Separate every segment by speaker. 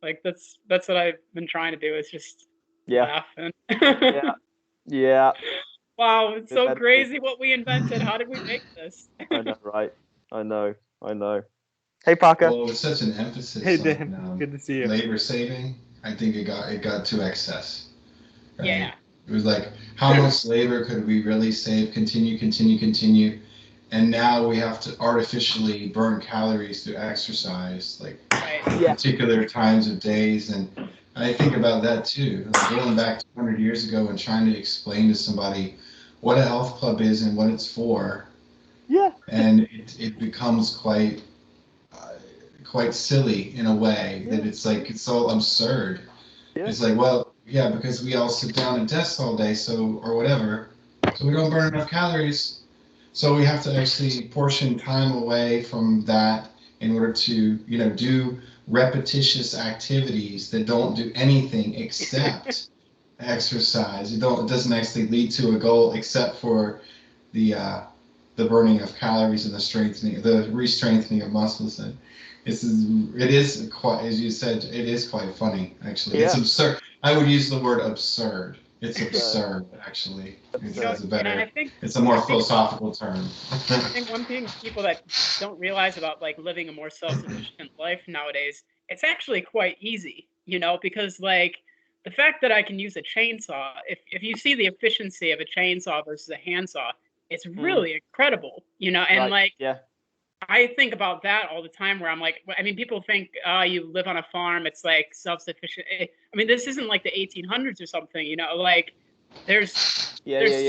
Speaker 1: Like that's what I've been trying to do, is just
Speaker 2: Yeah.
Speaker 1: laugh. And
Speaker 2: Yeah. Yeah.
Speaker 1: wow, it's so
Speaker 2: Invented.
Speaker 1: crazy what we invented. How did we make this?
Speaker 2: I know, right? I know. I know. Hey, Parker.
Speaker 3: Well, with such an
Speaker 2: Hey,
Speaker 3: emphasis on
Speaker 2: Dan. Good to see you.
Speaker 3: labor saving, I think it got to excess,
Speaker 1: Yeah.
Speaker 3: right? It was like, how much labor could we really save? Continue, continue, continue, and now we have to artificially burn calories through exercise, like
Speaker 1: Right.
Speaker 2: Yeah.
Speaker 3: particular times of days. And I think about that too, like going back 200 years ago and trying to explain to somebody what a health club is and what it's for,
Speaker 2: Yeah.
Speaker 3: and it becomes uh, quite silly in a way that
Speaker 2: Yeah.
Speaker 3: it's like it's all absurd.
Speaker 2: Yeah.
Speaker 3: It's like, well, yeah, because we all sit down at desks all day, so or whatever, so we don't burn enough calories. So we have to actually portion time away from that in order to, do repetitious activities that don't do anything except exercise. It doesn't actually lead to a goal except for the uh, the burning of calories and the re-strengthening of muscles. And it is quite, as you said, it is quite funny actually. It's
Speaker 2: Yeah.
Speaker 3: absurd. I would use the word absurd. It's
Speaker 2: Absurd.
Speaker 3: absurd actually. It's,
Speaker 1: You know,
Speaker 2: Absurd.
Speaker 3: it's a
Speaker 1: and
Speaker 3: better.
Speaker 1: I think
Speaker 3: It's a more
Speaker 1: I think
Speaker 3: philosophical term.
Speaker 1: I think one thing people that don't realize about like living a more self-sufficient life nowadays, it's actually quite easy, because like the fact that I can use a chainsaw, if you see the efficiency of a chainsaw versus a handsaw, it's
Speaker 2: Mm.
Speaker 1: really incredible, and
Speaker 2: Right.
Speaker 1: like
Speaker 2: Yeah.
Speaker 1: I think about that all the time where I'm like, I mean, people think, you live on a farm, it's like self-sufficient. I mean, this isn't like the 1800s or something, like there's
Speaker 2: Yeah. Yeah.
Speaker 1: there's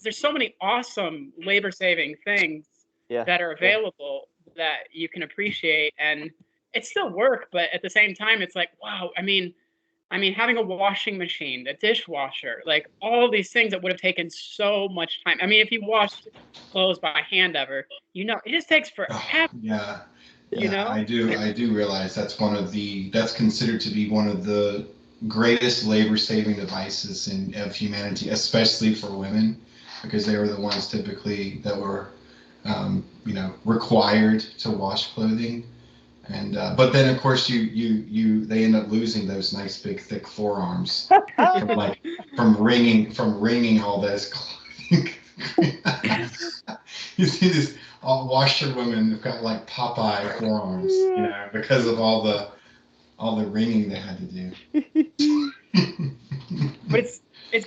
Speaker 2: Yeah.
Speaker 1: so many awesome labor-saving things
Speaker 2: Yeah.
Speaker 1: that are
Speaker 2: Yeah.
Speaker 1: available that you can appreciate, and it's still work, but at the same time, it's like, wow. I mean, having a washing machine, a dishwasher, like all these things that would have taken so much time. I mean, if you washed clothes by hand ever, it just takes
Speaker 3: Oh,
Speaker 1: forever,
Speaker 3: yeah,
Speaker 1: you
Speaker 3: yeah,
Speaker 1: know?
Speaker 3: I do realize that's considered to be one of the greatest labor saving devices of humanity, especially for women, because they were the ones typically that were, required to wash clothing. And but then of course they end up losing those nice big thick forearms from like from wringing all this clothing. You see these all washerwomen who've got like Popeye forearms,
Speaker 2: Yeah.
Speaker 3: because of all the wringing they had to do.
Speaker 1: But it's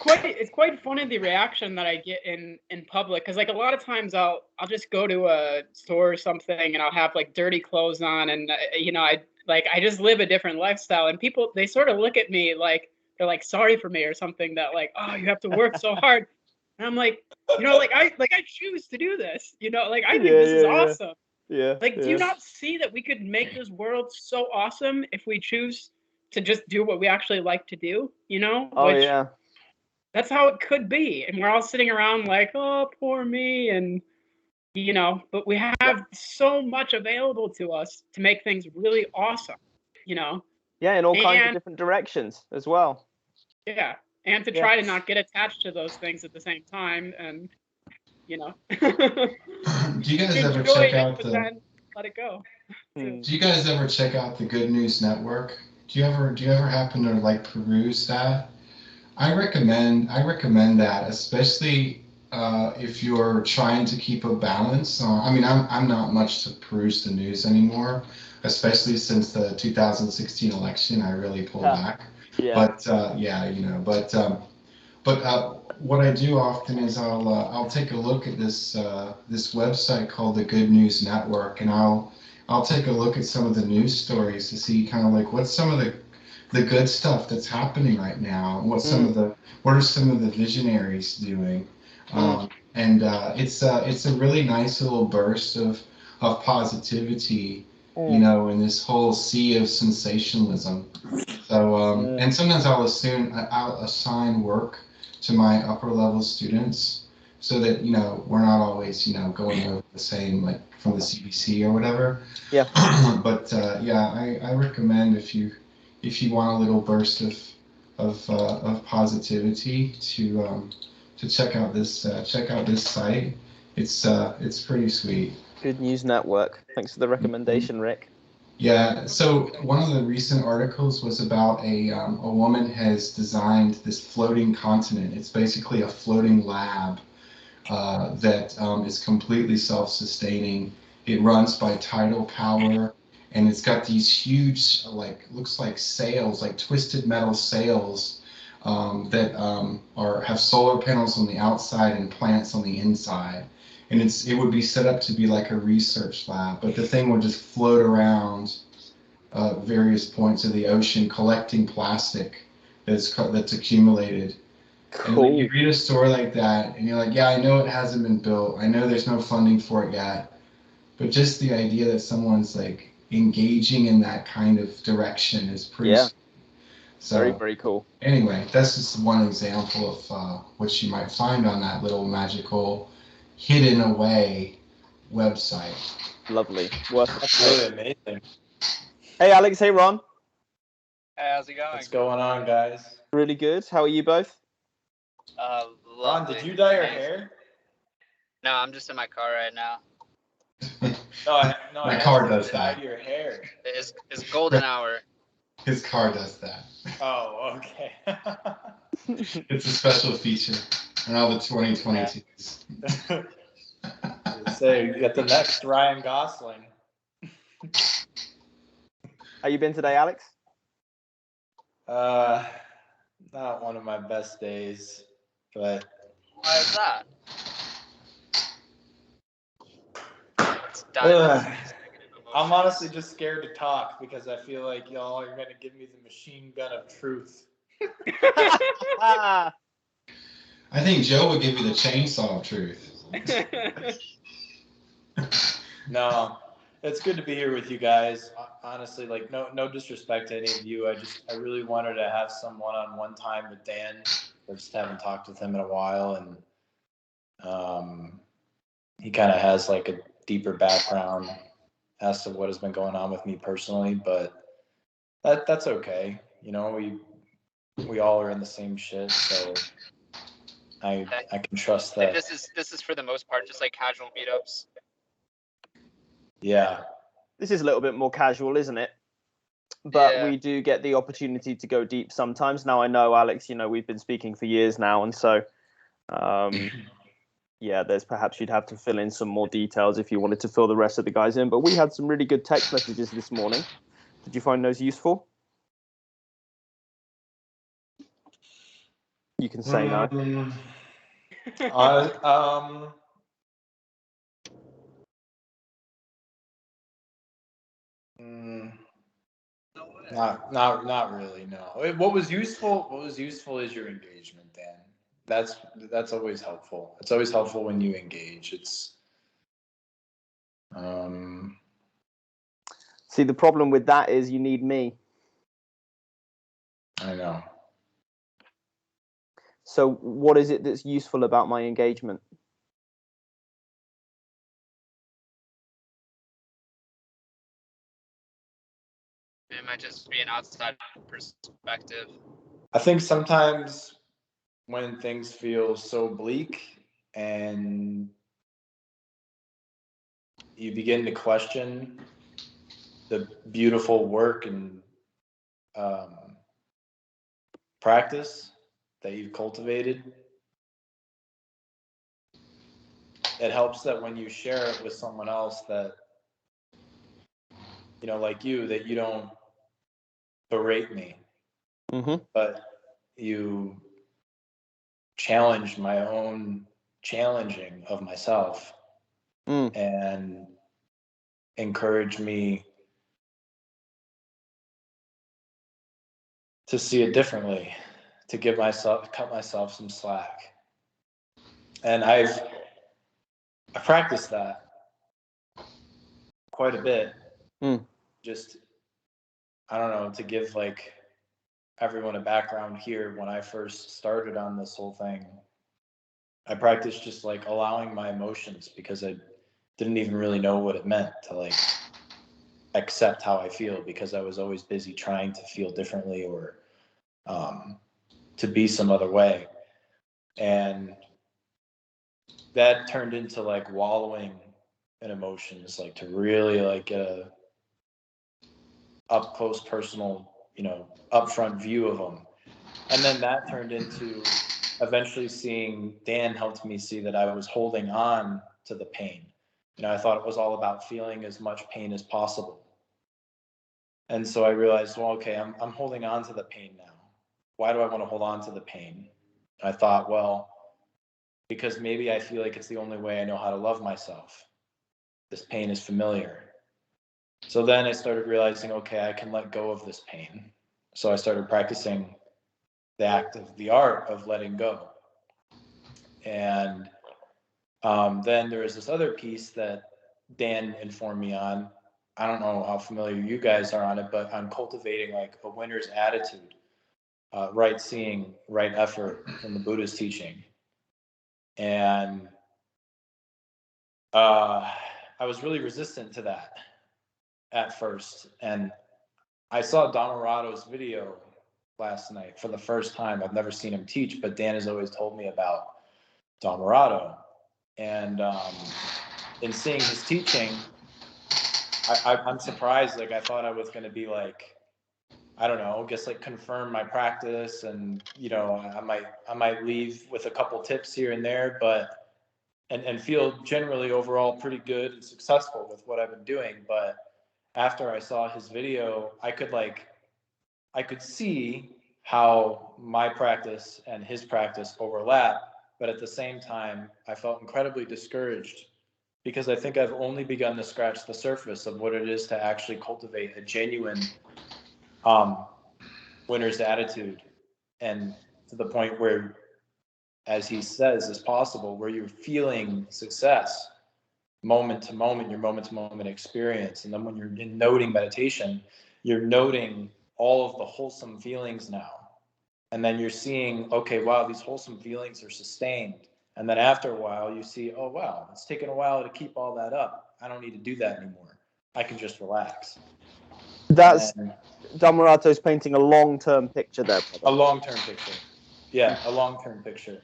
Speaker 1: quite funny, the reaction that I get in public, because like a lot of times I'll just go to a store or something, and I'll have like dirty clothes on, and I just live a different lifestyle, and people, they sort of look at me like they're like sorry for me or something, that like, oh, you have to work so hard. And I'm like, I choose to do this, like I think
Speaker 2: Yeah.
Speaker 1: this is
Speaker 2: Yeah. Yeah.
Speaker 1: awesome.
Speaker 2: Yeah.
Speaker 1: Like, do you
Speaker 2: Yeah.
Speaker 1: not see that we could make this world so awesome if we choose to just do what we actually like to do,
Speaker 2: Oh
Speaker 1: which
Speaker 2: yeah.
Speaker 1: that's how it could be. And we're all sitting around like, oh, poor me. And, but we
Speaker 2: Yeah.
Speaker 1: have so much available to us to make things really awesome, you know?
Speaker 2: Yeah. In all kinds of
Speaker 1: And
Speaker 2: different directions as well.
Speaker 1: yeah, and to
Speaker 2: Yeah.
Speaker 1: try to not get attached to those things at the same time, and,
Speaker 3: Do you guys ever
Speaker 1: enjoy
Speaker 3: check
Speaker 1: it,
Speaker 3: out
Speaker 1: but
Speaker 3: the
Speaker 1: then let it go too.
Speaker 2: Hmm.
Speaker 3: Do you guys ever check out the Good News Network? Do you ever happen to like peruse that? I recommend that, especially if you're trying to keep a balance. I mean, I'm not much to peruse the news anymore, especially since the 2016 election. I really pulled
Speaker 2: Ah,
Speaker 3: back.
Speaker 2: yeah.
Speaker 3: But yeah, but what I do often is I'll take a look at this website called the Good News Network, and I'll take a look at some of the news stories to see kind of like what's some of the good stuff that's happening right now, and
Speaker 2: Mm.
Speaker 3: what are some of the visionaries doing.
Speaker 2: Mm.
Speaker 3: And it's a really nice little burst of positivity,
Speaker 2: Mm.
Speaker 3: in this whole sea of sensationalism. So
Speaker 2: Mm.
Speaker 3: and sometimes I'll assign work to my upper level students so that we're not always going over the same, like from the CBC or whatever.
Speaker 2: Yeah.
Speaker 3: But yeah, I recommend if you want a little burst of positivity to check out this site. It's pretty sweet.
Speaker 2: Good News Network. Thanks for the recommendation, Rick.
Speaker 3: Yeah, so one of the recent articles was about a woman has designed this floating continent. It's basically a floating lab that is completely self-sustaining. It runs by tidal power, and it's got these huge, like, looks like sails, like twisted metal sails that have solar panels on the outside and plants on the inside. And it would be set up to be like a research lab, but the thing would just float around various points of the ocean collecting plastic that's accumulated. And when you read a story like that, and you're like, yeah, I know it hasn't been built. I know there's no funding for it yet. But just the idea that someone's like engaging in that kind of direction is pretty.
Speaker 2: Yeah.
Speaker 3: So,
Speaker 2: Very, very cool.
Speaker 3: Anyway, that's just one example of what you might find on that little magical, hidden away website.
Speaker 2: Lovely.
Speaker 4: That's really amazing.
Speaker 2: Hey, Alex. Hey, Ron.
Speaker 5: Hey, how's it going?
Speaker 4: What's going on, guys?
Speaker 2: Really good. How are you both?
Speaker 4: Ron, did you dye your hair?
Speaker 5: No, I'm just in my car right now.
Speaker 4: No,
Speaker 3: My car does that.
Speaker 4: Your hair.
Speaker 5: It's golden hour.
Speaker 3: His car does that.
Speaker 4: Oh, okay.
Speaker 3: It's a special feature in all the 2022s.
Speaker 4: Say, you got the next Ryan Gosling.
Speaker 2: How you been today, Alex?
Speaker 4: Not one of my best days, but.
Speaker 5: Why is that?
Speaker 4: I'm honestly just scared to talk because I feel like y'all are gonna give me the machine gun of truth.
Speaker 3: I think Joe would give you the chainsaw of truth.
Speaker 4: No, it's good to be here with you guys. Honestly, like no disrespect to any of you. I really wanted to have some one-on-one time with Dan. I just haven't talked with him in a while, and he kind of has like a deeper background as to what has been going on with me personally. But that's okay. You know, we all are in the same shit, so I can trust that.
Speaker 5: This is for the most part just like casual meetups.
Speaker 4: Yeah.
Speaker 2: This is a little bit more casual, isn't it? But we do get the opportunity to go deep sometimes. Now, I know, Alex, we've been speaking for years now, and so, yeah, there's perhaps you'd have to fill in some more details if you wanted to fill the rest of the guys in. But we had some really good text messages this morning. Did you find those useful? You can say no.
Speaker 4: Not really. No. What was useful is your engagement, Dan. That's always helpful. It's always helpful when you engage. It's
Speaker 2: See, the problem with that is you need me.
Speaker 4: I know.
Speaker 2: So what is it that's useful about my engagement?
Speaker 5: It might just be an outside perspective.
Speaker 4: I think sometimes when things feel so bleak and you begin to question the beautiful work and practice that you've cultivated, it helps that when you share it with someone else that, like you, that you don't berate me, but you challenge my own challenging of myself and encourage me to see it differently, to cut myself some slack. And I practiced that quite a bit. Just, I don't know, to give like everyone a background here, when I first started on this whole thing, I practiced just like allowing my emotions, because I didn't even really know what it meant to like accept how I feel, because I was always busy trying to feel differently or to be some other way. And that turned into like wallowing in emotions, like to really like up close, personal, upfront view of them. And then that turned into eventually seeing, Dan helped me see that I was holding on to the pain. I thought it was all about feeling as much pain as possible. And so I realized, well, okay, I'm holding on to the pain now. Why do I want to hold on to the pain? I thought, well, because maybe I feel like it's the only way I know how to love myself. This pain is familiar. So then I started realizing, okay, I can let go of this pain. So I started practicing the art of letting go. And then there was this other piece that Dan informed me on. I don't know how familiar you guys are on it, but on cultivating like a winner's attitude, right seeing, right effort from the Buddha's teaching. And I was really resistant to that at first. And I saw Dhammarado's video last night for the first time. I've never seen him teach, but Dan has always told me about Dhammarado. And in seeing his teaching, I'm surprised. Like, I thought I was going to be like, I don't know, just like confirm my practice, and I might leave with a couple tips here and there, but and feel generally overall pretty good and successful with what I've been doing. But after I saw his video, I could see how my practice and his practice overlap, but at the same time, I felt incredibly discouraged, because I think I've only begun to scratch the surface of what it is to actually cultivate a genuine winner's attitude, and to the point where, as he says, is possible, where you're feeling success moment to moment, your moment to moment experience. And then when you're in noting meditation, you're noting all of the wholesome feelings now. And then you're seeing, okay, wow, these wholesome feelings are sustained. And then after a while, you see, oh, wow, it's taken a while to keep all that up. I don't need to do that anymore. I can just relax.
Speaker 2: That's Dhammarato's painting a long-term picture there. Brother.
Speaker 4: A long-term picture. Yeah, a long-term picture.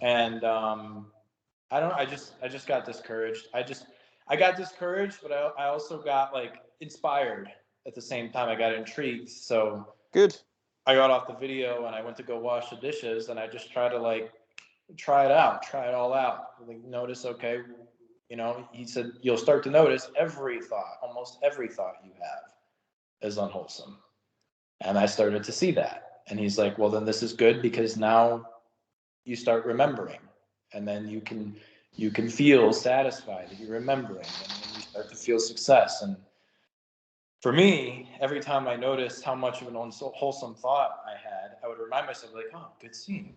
Speaker 4: And I just got discouraged. I got discouraged, but I also got like inspired at the same time. I got intrigued. So
Speaker 2: good.
Speaker 4: I got off the video and I went to go wash the dishes, and I just tried to like try it out, try it all out. Like, notice, okay, he said, you'll start to notice almost every thought you have is unwholesome. And I started to see that. And he's like, well, then this is good, because now you start remembering, and then you can feel satisfied that you're remembering, and then you start to feel success. And for me, every time I noticed how much of an unwholesome thought I had, I would remind myself, like, oh, good seeing.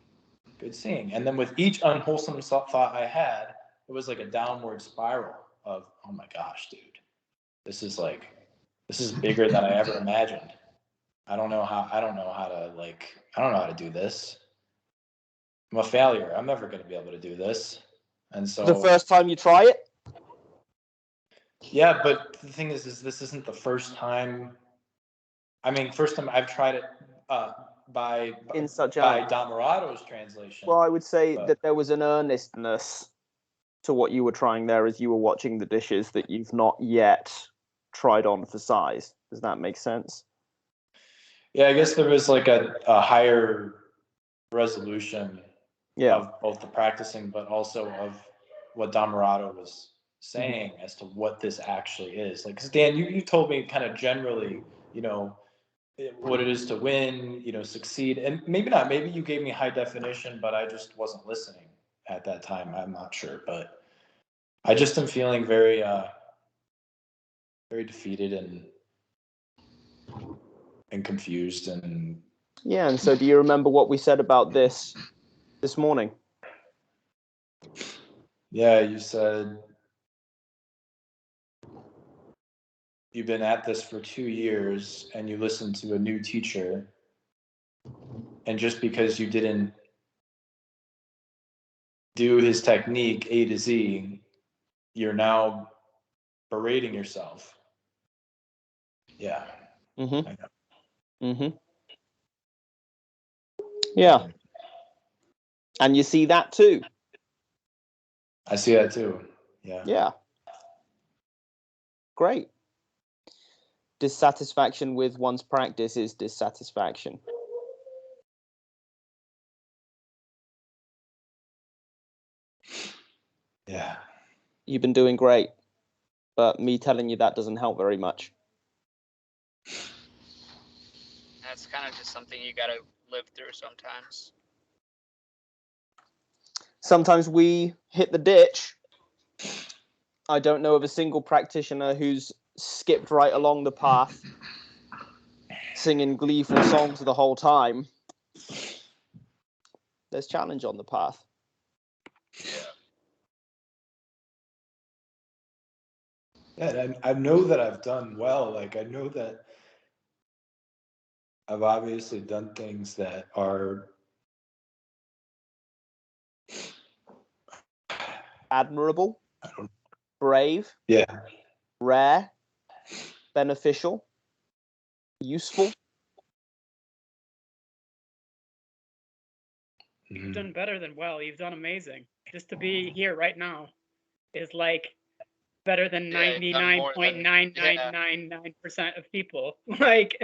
Speaker 4: And then with each unwholesome thought I had, it was like a downward spiral of, oh my gosh, dude, this is bigger than I ever imagined. I don't know how to do this. I'm a failure. I'm never going to be able to do this. And so
Speaker 2: the first time you try it?
Speaker 4: Yeah, but the thing is this isn't the first time. I mean, first time I've tried it by Dhammarado's translation.
Speaker 2: Well, I would say that there was an earnestness to what you were trying there as you were watching the dishes that you've not yet tried on for size. Does that make sense?
Speaker 4: Yeah, I guess there was like a higher resolution of both the practicing, but also of what Dhammarado was saying as to what this actually is. Like, 'cause Dan, you told me kind of generally, what it is to win, succeed. And maybe not, maybe you gave me high definition, but I just wasn't listening at that time. I'm not sure, but I just am feeling very, very defeated and confused. And
Speaker 2: yeah. And so do you remember what we said about this morning?
Speaker 4: Yeah, you said you've been at this for 2 years and you listened to a new teacher, and just because you didn't do his technique A to Z, you're now berating yourself. Yeah.
Speaker 2: Yeah. And you see that too.
Speaker 4: I see that too. Yeah.
Speaker 2: Yeah. Great. dissatisfaction with one's practice is dissatisfaction.
Speaker 4: Yeah.
Speaker 2: You've been doing great, but me telling you that doesn't help very much.
Speaker 5: That's kind of just something you gotta live through sometimes.
Speaker 2: Sometimes we hit the ditch. I don't know of a single practitioner who's skipped right along the path, singing gleeful songs the whole time. There's challenge on the path.
Speaker 4: Yeah, I know that I've done well. Like, I know that I've obviously done things that are
Speaker 2: Admirable, brave,
Speaker 4: yeah.
Speaker 2: rare, beneficial, useful.
Speaker 1: You've done better than well. You've done amazing. Just to be here right now is like better than
Speaker 5: Yeah, you've done more than-
Speaker 1: 99.9999% of people. Like,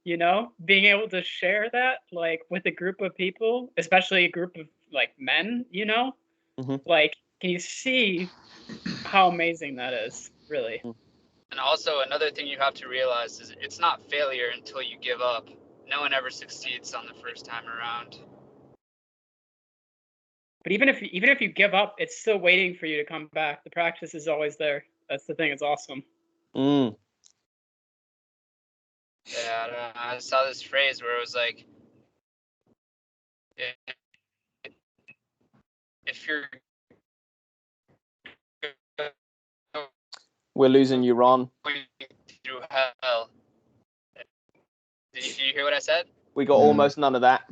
Speaker 1: you know, being able to share that like with a group of people, especially a group of like men, you know, like, can you see how amazing that is? Really.
Speaker 5: And also another thing you have to realize is it's not failure until you give up. No one ever succeeds on the first time around.
Speaker 1: But even if you give up, it's still waiting for you to come back. The practice is always there. That's the thing. It's awesome.
Speaker 2: Mm.
Speaker 5: Yeah, I don't know. I saw this phrase where it was like, if you're
Speaker 2: We're losing you, Ron.
Speaker 5: going through hell. Did you hear what I said?
Speaker 2: We got almost none of that.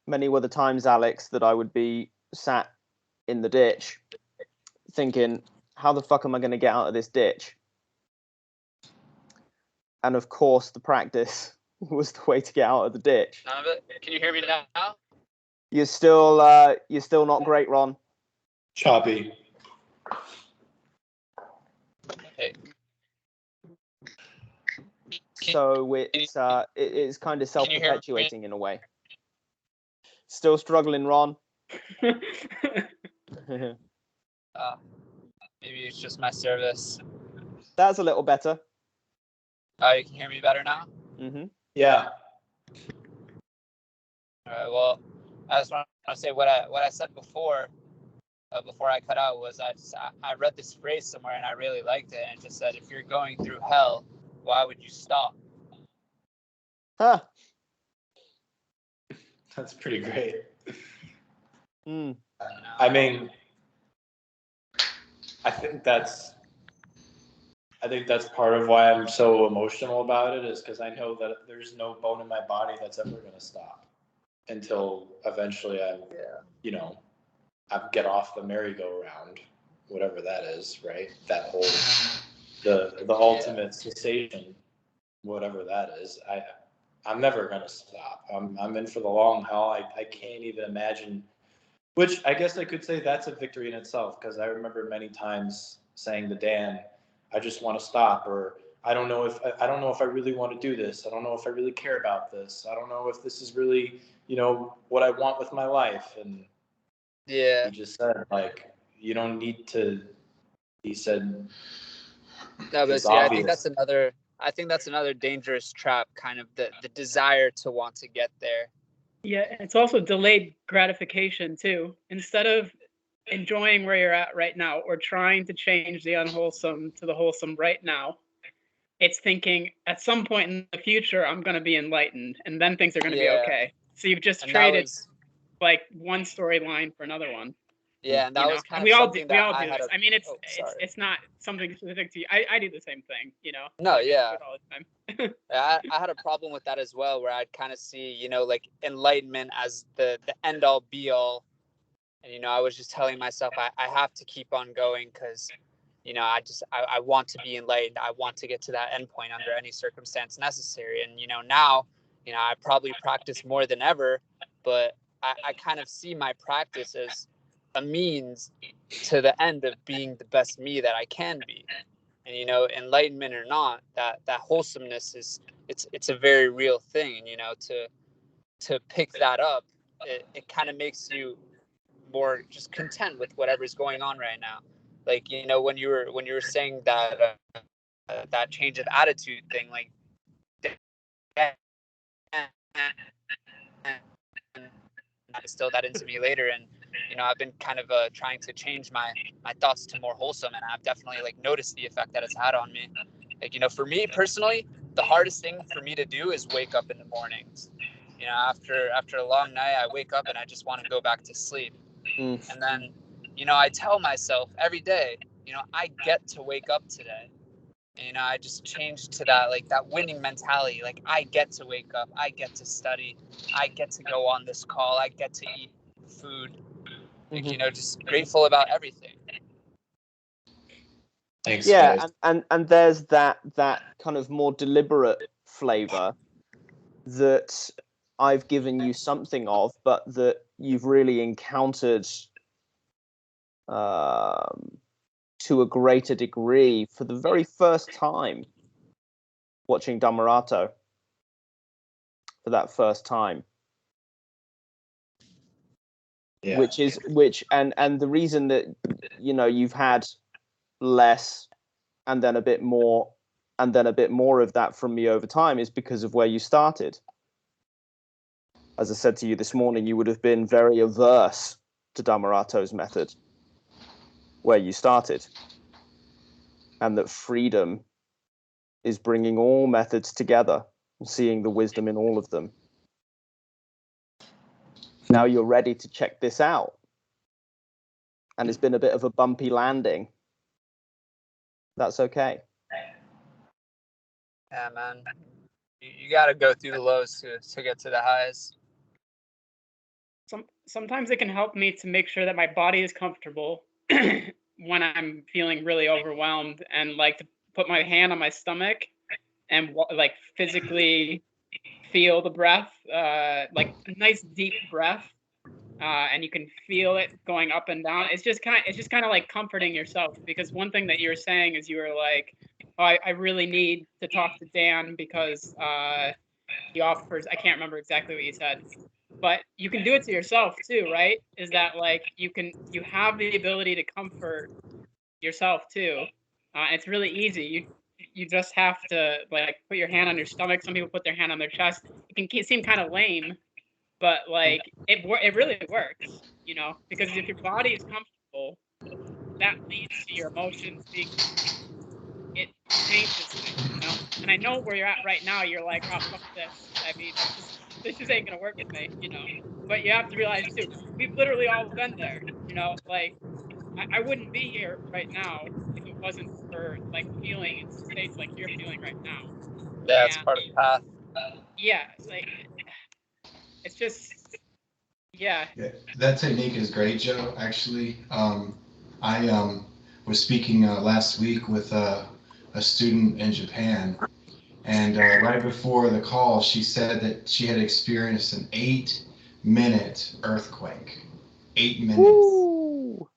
Speaker 2: Many were the times, Alex, that I would be sat in the ditch thinking, how the fuck am I going to get out of this ditch? And of course, the practice was the way to get out of the ditch.
Speaker 5: None of it? Can you hear me now?
Speaker 2: You're still not great, Ron.
Speaker 4: Choppy.
Speaker 5: Hey.
Speaker 2: So it's kind of
Speaker 5: Can you hear me?
Speaker 2: self-perpetuating in a way. Still struggling, Ron.
Speaker 5: Maybe it's just my service.
Speaker 2: That's a little better.
Speaker 5: Oh, you can hear me better now?
Speaker 2: Mm-hmm.
Speaker 4: Yeah.
Speaker 5: All right, well, I just want to say what I said before I cut out was I read this phrase somewhere and I really liked it, and it just said, if you're going through hell, why would you stop?
Speaker 2: Huh.
Speaker 4: That's pretty great.
Speaker 2: Mm.
Speaker 4: I mean, I think that's part of why I'm so emotional about it, is because I know that there's no bone in my body that's ever going to stop until eventually I get off the merry-go-round, whatever that is, right? That whole the ultimate cessation, whatever that is. I'm never going to stop. I'm in for the long haul. I can't even imagine. Which I guess I could say that's a victory in itself, because I remember many times saying to Dan, I just want to stop, or I don't know if I really want to do this. I don't know if I really care about this. I don't know if this is really, what I want with my life. And
Speaker 5: Yeah.
Speaker 4: he just said, like, you don't need to. He said,
Speaker 5: no, but
Speaker 4: it's
Speaker 5: see,
Speaker 4: obvious.
Speaker 5: I think that's another dangerous trap, kind of the desire to want to get there.
Speaker 1: Yeah, it's also delayed gratification too. Instead of enjoying where you're at right now or trying to change the unwholesome to the wholesome right now, it's thinking at some point in the future I'm going to be enlightened and then things are going to be okay. So you've just traded like one storyline for another one.
Speaker 5: Yeah, and that was kind of
Speaker 1: we all
Speaker 5: something
Speaker 1: do, we all
Speaker 5: that
Speaker 1: do
Speaker 5: I had
Speaker 1: this. I mean, it's not something specific to you. I do the same thing,
Speaker 5: No,
Speaker 1: like,
Speaker 5: yeah.
Speaker 1: I do it all the time.
Speaker 5: I had a problem with that as well, where I'd kind of see, like enlightenment as the end all be all. And, I was just telling myself I have to keep on going because, I want to be enlightened. I want to get to that end point under any circumstance necessary. And, now, I probably practice more than ever, but I kind of see my practice as a means to the end of being the best me that I can be. And, you know, enlightenment or not, that wholesomeness is, it's a very real thing. And, you know, to pick that up, it kind of makes you more just content with whatever's going on right now. Like, you know, when you were saying that that change of attitude thing, like, I distilled that into me later. And, you know, I've been kind of trying to change my thoughts to more wholesome, and I've definitely like noticed the effect that it's had on me. Like, you know, for me personally, the hardest thing for me to do is wake up in the mornings. You know, after a long night, I wake up and I just want to go back to sleep. And then, you know, I tell myself every day, you know, I get to wake up today. And, you know, I just changed to that, like, that winning mentality. Like, I get to wake up, I get to study, I get to go on this call, I get to eat food. Like, you know, just grateful about everything.
Speaker 4: Thanks,
Speaker 2: Yeah,
Speaker 4: guys.
Speaker 2: and there's that kind of more deliberate flavor that I've given you something of, but that you've really encountered to a greater degree for the very first time watching Dhammarato for that first time.
Speaker 4: Yeah.
Speaker 2: And the reason that, you know, you've had less and then a bit more and then a bit more of that from me over time is because of where you started. As I said to you this morning, you would have been very averse to Dhammarato's method where you started, and that freedom is bringing all methods together and seeing the wisdom in all of them. Now you're ready to check this out, and it's been a bit of a bumpy landing. That's okay.
Speaker 5: Yeah, man. You got to go through the lows to get to the highs.
Speaker 1: Sometimes it can help me to make sure that my body is comfortable when I'm feeling really overwhelmed, and like to put my hand on my stomach and like physically feel the breath, like a nice deep breath, and you can feel it going up and down. It's just kind of like comforting yourself, because one thing that you were saying is you were like, oh, I really need to talk to Dan because he offers, I can't remember exactly what you said, but you can do it to yourself too, right? Is that like you have the ability to comfort yourself too. It's really easy. You just have to like put your hand on your stomach. Some people put their hand on their chest. It can seem kind of lame, but like it really works, you know, because if your body is comfortable, that leads to your emotions being, it changes things, you know. And I know where you're at right now. You're like, oh, fuck this. I mean, this just ain't gonna work with me, you know. But you have to realize too, we've literally all been there, you know. Like I wouldn't be here right now if it wasn't for like feeling in states like you're feeling right now.
Speaker 5: Yeah, it's
Speaker 1: And
Speaker 5: part of the path.
Speaker 1: yeah, like it's just yeah.
Speaker 3: That technique is great, Joe. Actually, I was speaking last week with a student in Japan, and right before the call, she said that she had experienced an 8-minute earthquake. 8 minutes.
Speaker 2: Woo!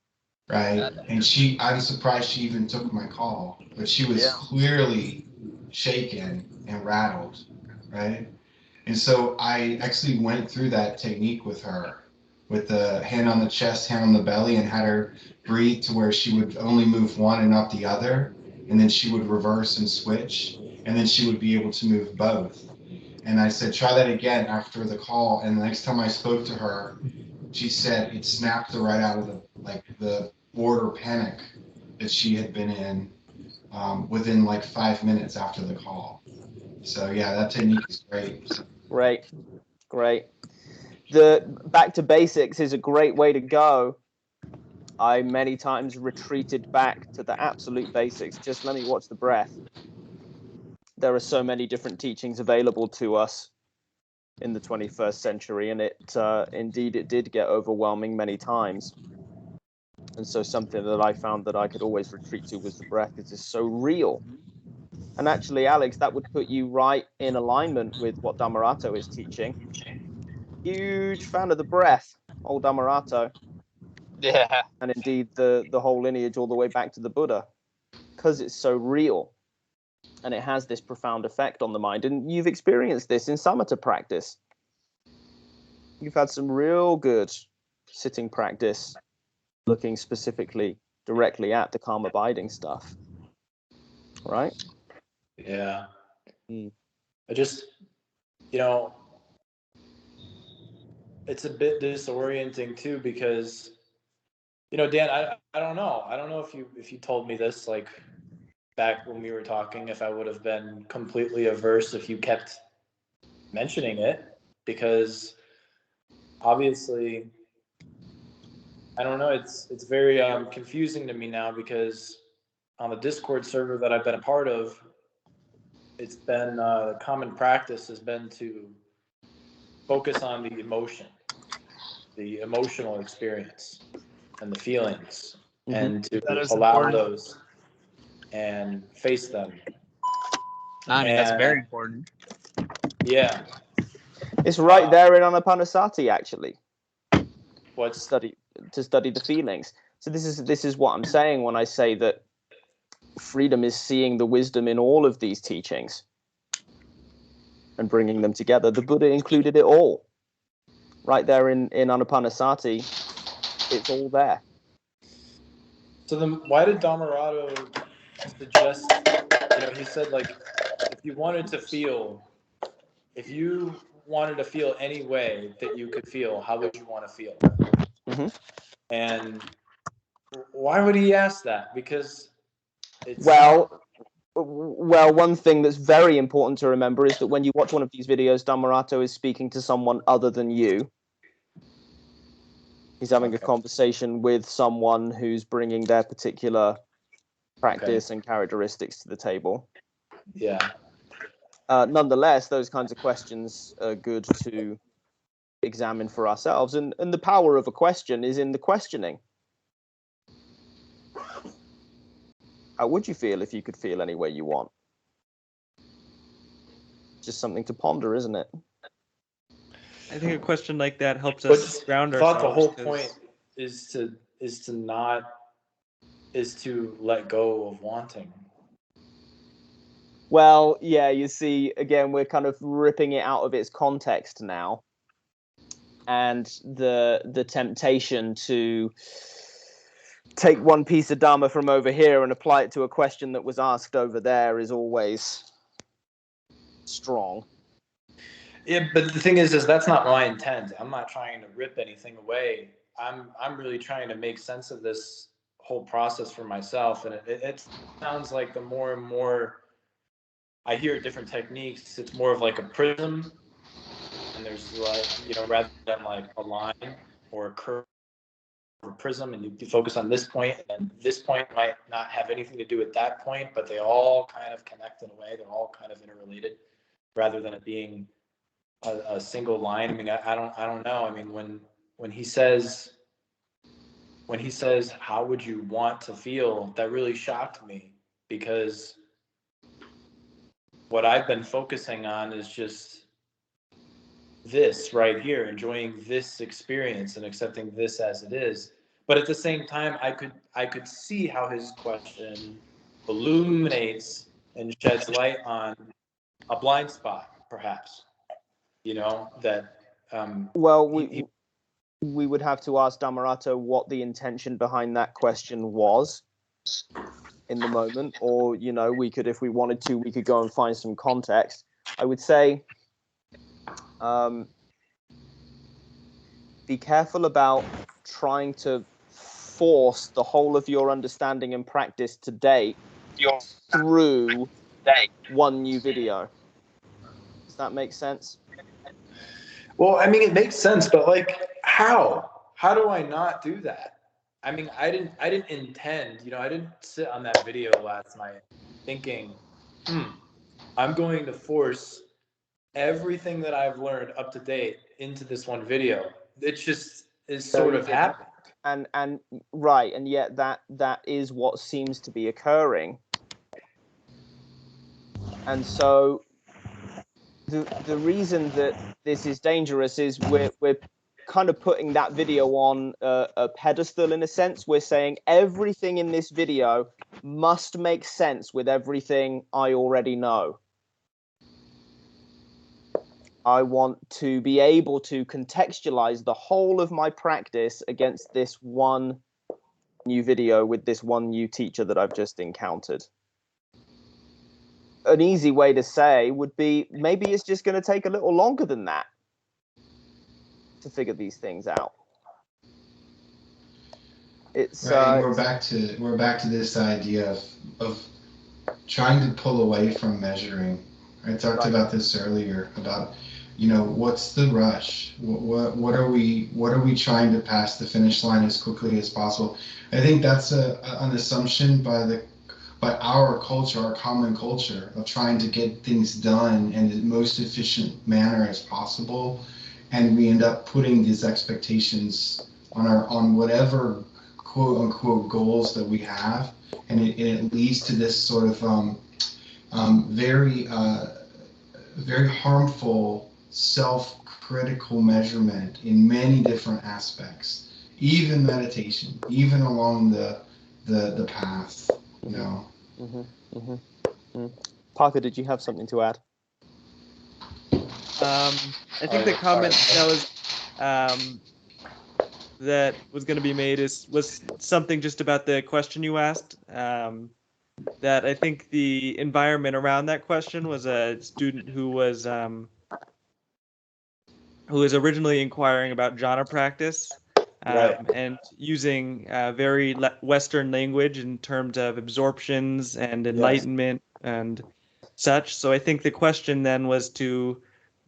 Speaker 3: Right? And I'm surprised she even took my call, but she was clearly shaken and rattled, right? And so I actually went through that technique with her, with the hand on the chest, hand on the belly, and had her breathe to where she would only move one and not the other. And then she would reverse and switch, and then she would be able to move both. And I said, try that again after the call. And the next time I spoke to her, she said it snapped her right out of the border panic that she had been in within like 5 minutes after the call. So yeah, that technique is great.
Speaker 2: Great. The back to basics is a great way to go. I many times retreated back to the absolute basics. Just let me watch the breath. There are so many different teachings available to us in the 21st century, and indeed it did get overwhelming many times. And so something that I found that I could always retreat to was the breath. It is so real. And actually, Alex, that would put you right in alignment with what Dhammarato is teaching. Huge fan of the breath, old Dhammarato,
Speaker 5: Yeah.
Speaker 2: and indeed the whole lineage all the way back to the Buddha, because it's so real and it has this profound effect on the mind. And you've experienced this in samatha practice. You've had some real good sitting practice looking specifically directly at the calm abiding stuff, right?
Speaker 4: Yeah.
Speaker 2: Mm.
Speaker 4: I just, you know, it's a bit disorienting too because, you know, Dan, I don't know. I don't know if you told me this like back when we were talking, if I would have been completely averse if you kept mentioning it, because obviously, I don't know. It's very confusing to me now because on the Discord server that I've been a part of, it's been common practice has been to focus on the emotional experience, and the feelings, and to
Speaker 5: That is
Speaker 4: allow
Speaker 5: important.
Speaker 4: those and face them.
Speaker 5: I mean, that's
Speaker 4: And
Speaker 5: very important.
Speaker 4: yeah,
Speaker 2: It's right there in Anapanasati, actually.
Speaker 4: what's
Speaker 2: To study the feelings. So this is what I'm saying when I say that freedom is seeing the wisdom in all of these teachings and bringing them together. The Buddha included it all. Right there in Anapanasati, it's all there.
Speaker 4: so then why did Dhammarato suggest, you know, he said like if you wanted to feel any way that you could feel, how would you want to feel?
Speaker 2: Mm-hmm.
Speaker 4: And why would he ask that? Because it's
Speaker 2: Well, one thing that's very important to remember is that when you watch one of these videos, Dhammarato is speaking to someone other than you. He's having a conversation with someone who's bringing their particular practice and characteristics to the table.
Speaker 4: Yeah.
Speaker 2: Nonetheless, those kinds of questions are good to examine for ourselves. And the power of a question is in the questioning. How would you feel if you could feel any way you want? Just something to ponder, isn't it?
Speaker 6: I think a question like that helps us ground ourselves.
Speaker 4: I thought the whole point is to let go of wanting.
Speaker 2: Well, yeah, you see, again, we're kind of ripping it out of its context now. And the temptation to take one piece of Dharma from over here and apply it to a question that was asked over there is always strong.
Speaker 4: Yeah, but the thing is that's not my intent. I'm not trying to rip anything away. I'm really trying to make sense of this whole process for myself. And it sounds like the more and more I hear different techniques, it's more of like a prism. And there's like, you know, rather than like a line or a curve or a prism, and you focus on this point, and this point might not have anything to do with that point, but they all kind of connect in a way. They're all kind of interrelated, rather than it being a single line. I mean, I don't know. I mean, when he says, how would you want to feel, that really shocked me, because what I've been focusing on is just this right here, enjoying this experience and accepting this as it is. But at the same time, I could see how his question illuminates and sheds light on a blind spot, perhaps. You know, that
Speaker 2: well, we would have to ask Dhammarato what the intention behind that question was in the moment, or, you know, we could, if we wanted to, we could go and find some context. I would say be careful about trying to force the whole of your understanding and practice to date through one new video. Does that make sense?
Speaker 4: Well, I mean, it makes sense, but like, how do I not do that? I mean, I didn't intend, you know, I didn't sit on that video last night thinking, I'm going to force everything that I've learned up to date into this one video. It just is sort of happened.
Speaker 2: And right, and yet that is what seems to be occurring. And so the reason that this is dangerous is we're kind of putting that video on a pedestal in a sense. We're saying everything in this video must make sense with everything I already know. I want to be able to contextualize the whole of my practice against this one new video with this one new teacher that I've just encountered. An easy way to say would be maybe it's just going to take a little longer than that to figure these things out. It's
Speaker 3: right. We're back to this idea of trying to pull away from measuring. I talked about this earlier about, what's the rush? What are we trying to pass the finish line as quickly as possible? I think that's an assumption by our culture, our common culture, of trying to get things done in the most efficient manner as possible, and we end up putting these expectations on whatever quote unquote goals that we have, and it leads to this sort of very harmful self-critical measurement in many different aspects, even meditation, even along the path,
Speaker 2: Parker, did you have something to add?
Speaker 6: I think the comment that was going to be made was something just about the question you asked. That I think the environment around that question was a student who was originally inquiring about jhana practice, and using very Western language in terms of absorptions and enlightenment and such. So I think the question then was to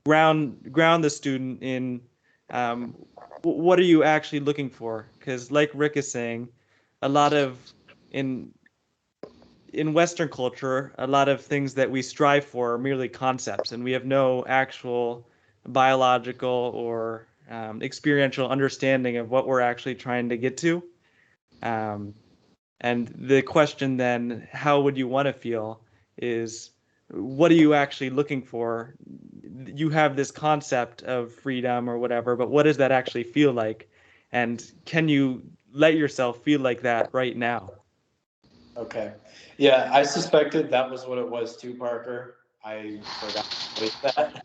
Speaker 6: ground the student in what are you actually looking for? Because like Rick is saying, a lot of in Western culture, a lot of things that we strive for are merely concepts, and we have no actual biological or experiential understanding of what we're actually trying to get to. And the question then, how would you want to feel, is what are you actually looking for? You have this concept of freedom or whatever, but what does that actually feel like? And can you let yourself feel like that right now?
Speaker 4: Okay. Yeah, I suspected that was what it was too, Parker. I forgot to voice that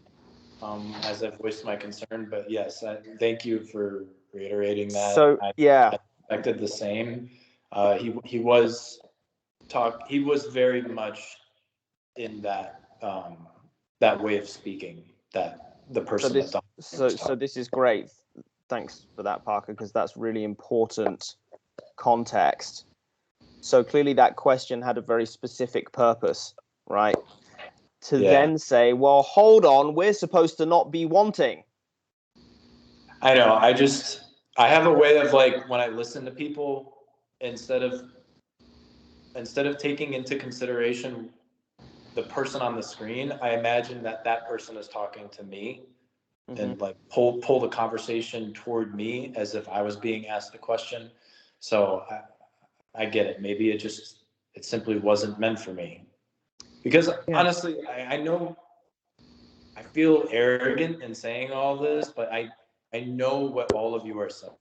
Speaker 4: as I voiced my concern, but yes, thank you for reiterating that.
Speaker 2: So,
Speaker 4: I suspected the same. He was very much in that that way of speaking, that the person
Speaker 2: so this is great. Thanks for that, Parker, because that's really important context. So clearly that question had a very specific purpose, right? To then say, well, hold on, we're supposed to not be wanting.
Speaker 4: I know. I have a way of, like, when I listen to people, instead of taking into consideration the person on the screen, I imagine that person is talking to me, and like pull the conversation toward me as if I was being asked a question. So I get it. Maybe it simply wasn't meant for me. Because honestly, I know I feel arrogant in saying all this, but I know what all of you are saying.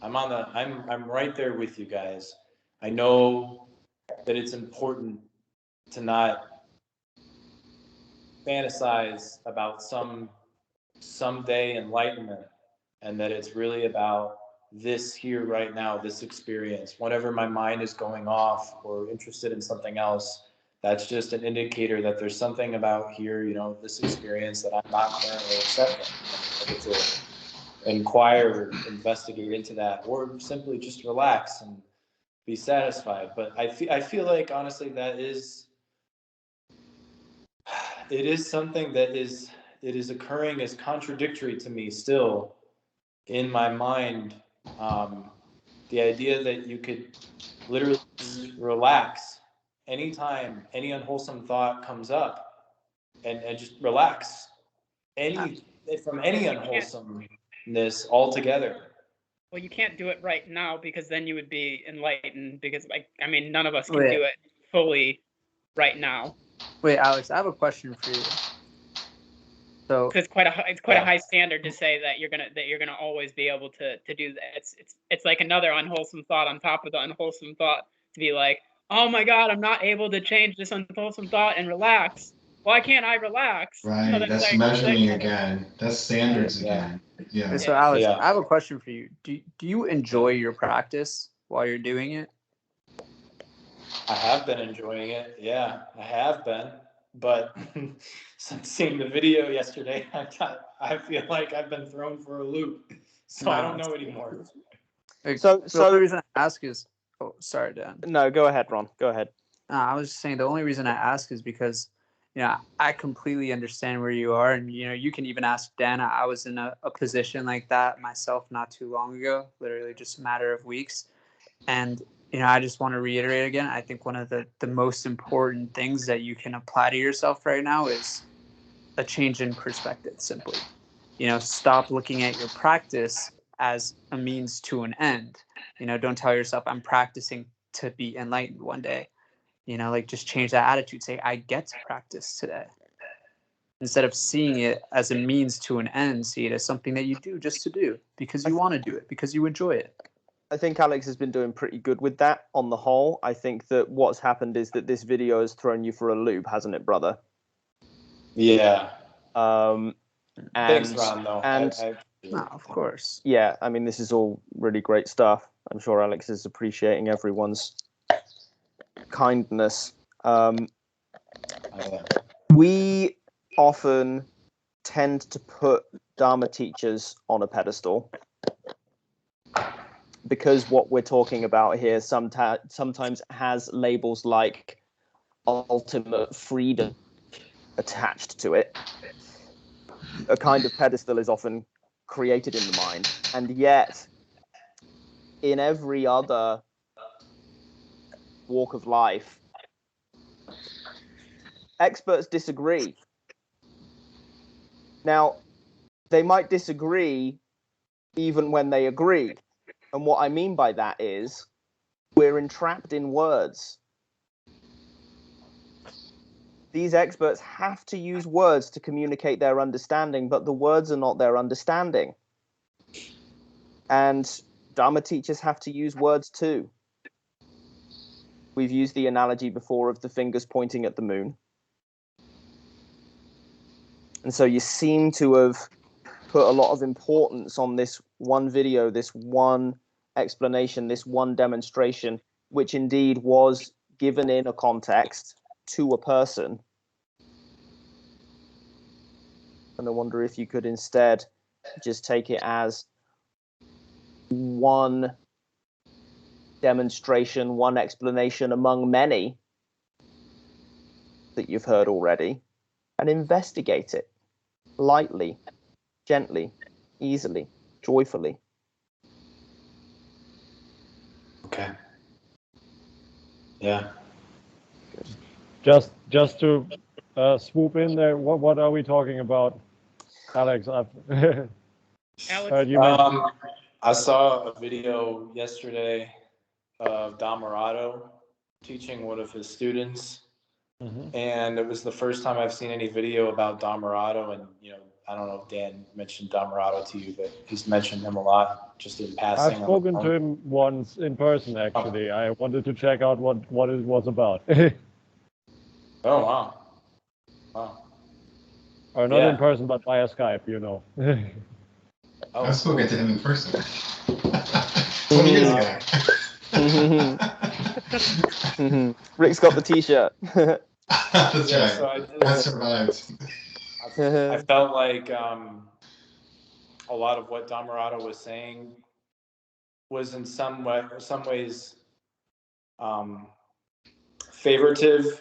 Speaker 4: I'm right there with you guys. I know that it's important to not fantasize about someday enlightenment, and that it's really about this here right now, this experience. Whenever my mind is going off or interested in something else, that's just an indicator that there's something about here, this experience that I'm not currently accepting. I get to inquire, investigate into that, or simply just relax and be satisfied. But I feel like, honestly, it is something that is occurring as contradictory to me still in my mind. The idea that you could literally just relax anytime any unwholesome thought comes up, and just relax from any unwholesomeness altogether.
Speaker 1: Well, you can't do it right now, because then you would be enlightened, because none of us can do it fully right now.
Speaker 5: Wait, Alex, I have a question for you.
Speaker 7: So
Speaker 1: it's quite a high standard to say that you're gonna always be able to do that. It's like another unwholesome thought on top of the unwholesome thought to be like, oh my God, I'm not able to change this unwholesome thought and relax. Why can't I relax?
Speaker 3: Right. That's measuring again. That's standards again. Yeah.
Speaker 7: So Alex,
Speaker 4: Yeah.
Speaker 7: I have a question for you. Do you enjoy your practice while you're doing it?
Speaker 4: I have been enjoying it. Yeah, I have been. But since seeing the video yesterday, I feel like I've been thrown for a loop. So I don't know anymore.
Speaker 2: So
Speaker 7: the only reason I ask is, oh, sorry, Dan.
Speaker 2: No, go ahead, Ron. Go ahead.
Speaker 7: I was just saying the only reason I ask is because, I completely understand where you are, and you can even ask Dan. I was in a position like that myself not too long ago, literally just a matter of weeks, and I just want to reiterate again. I think one of the most important things that you can apply to yourself right now is a change in perspective. Simply, stop looking at your practice as a means to an end. Don't tell yourself I'm practicing to be enlightened one day. Just change that attitude. Say, I get to practice today. Instead of seeing it as a means to an end, see it as something that you do just to do because you want to do it, because you enjoy it.
Speaker 2: I think Alex has been doing pretty good with that on the whole. I think that what's happened is that this video has thrown you for a loop, hasn't it, brother?
Speaker 4: Yeah.
Speaker 2: And,
Speaker 4: thanks, Ron, though.
Speaker 7: No, of course.
Speaker 2: Yeah, I mean, this is all really great stuff. I'm sure Alex is appreciating everyone's kindness. We often tend to put Dharma teachers on a pedestal because what we're talking about here sometimes has labels like ultimate freedom attached to it. A kind of pedestal is often created in the mind, and yet in every other walk of life, experts disagree. Now, they might disagree even when they agree. And what I mean by that is we're entrapped in words. These experts have to use words to communicate their understanding, but the words are not their understanding. And Dharma teachers have to use words too. We've used the analogy before of the fingers pointing at the moon. And so you seem to have put a lot of importance on this one video, this one explanation, this one demonstration, which indeed was given in a context to a person. And I wonder if you could instead just take it as one demonstration, one explanation among many that you've heard already, and investigate it lightly, gently, easily, joyfully.
Speaker 4: Okay. Yeah.
Speaker 8: Just to swoop in there, what are we talking about, Alex?
Speaker 1: Alex,
Speaker 8: You mentioned.
Speaker 4: I saw a video yesterday of Dhammarato teaching one of his students, and it was the first time I've seen any video about Dhammarato. And I don't know if Dan mentioned Dhammarato to you, but he's mentioned him a lot, just in passing.
Speaker 8: I've spoken to him once in person, actually. I wanted to check out what it was about.
Speaker 4: Oh, wow.
Speaker 8: Or not in person, but via Skype,
Speaker 3: I've spoken to him in person. 20 years ago.
Speaker 2: Rick's got the t-shirt.
Speaker 3: That's right.
Speaker 4: So
Speaker 3: I survived.
Speaker 4: I felt like a lot of what Dhammarato was saying was in some ways favoritive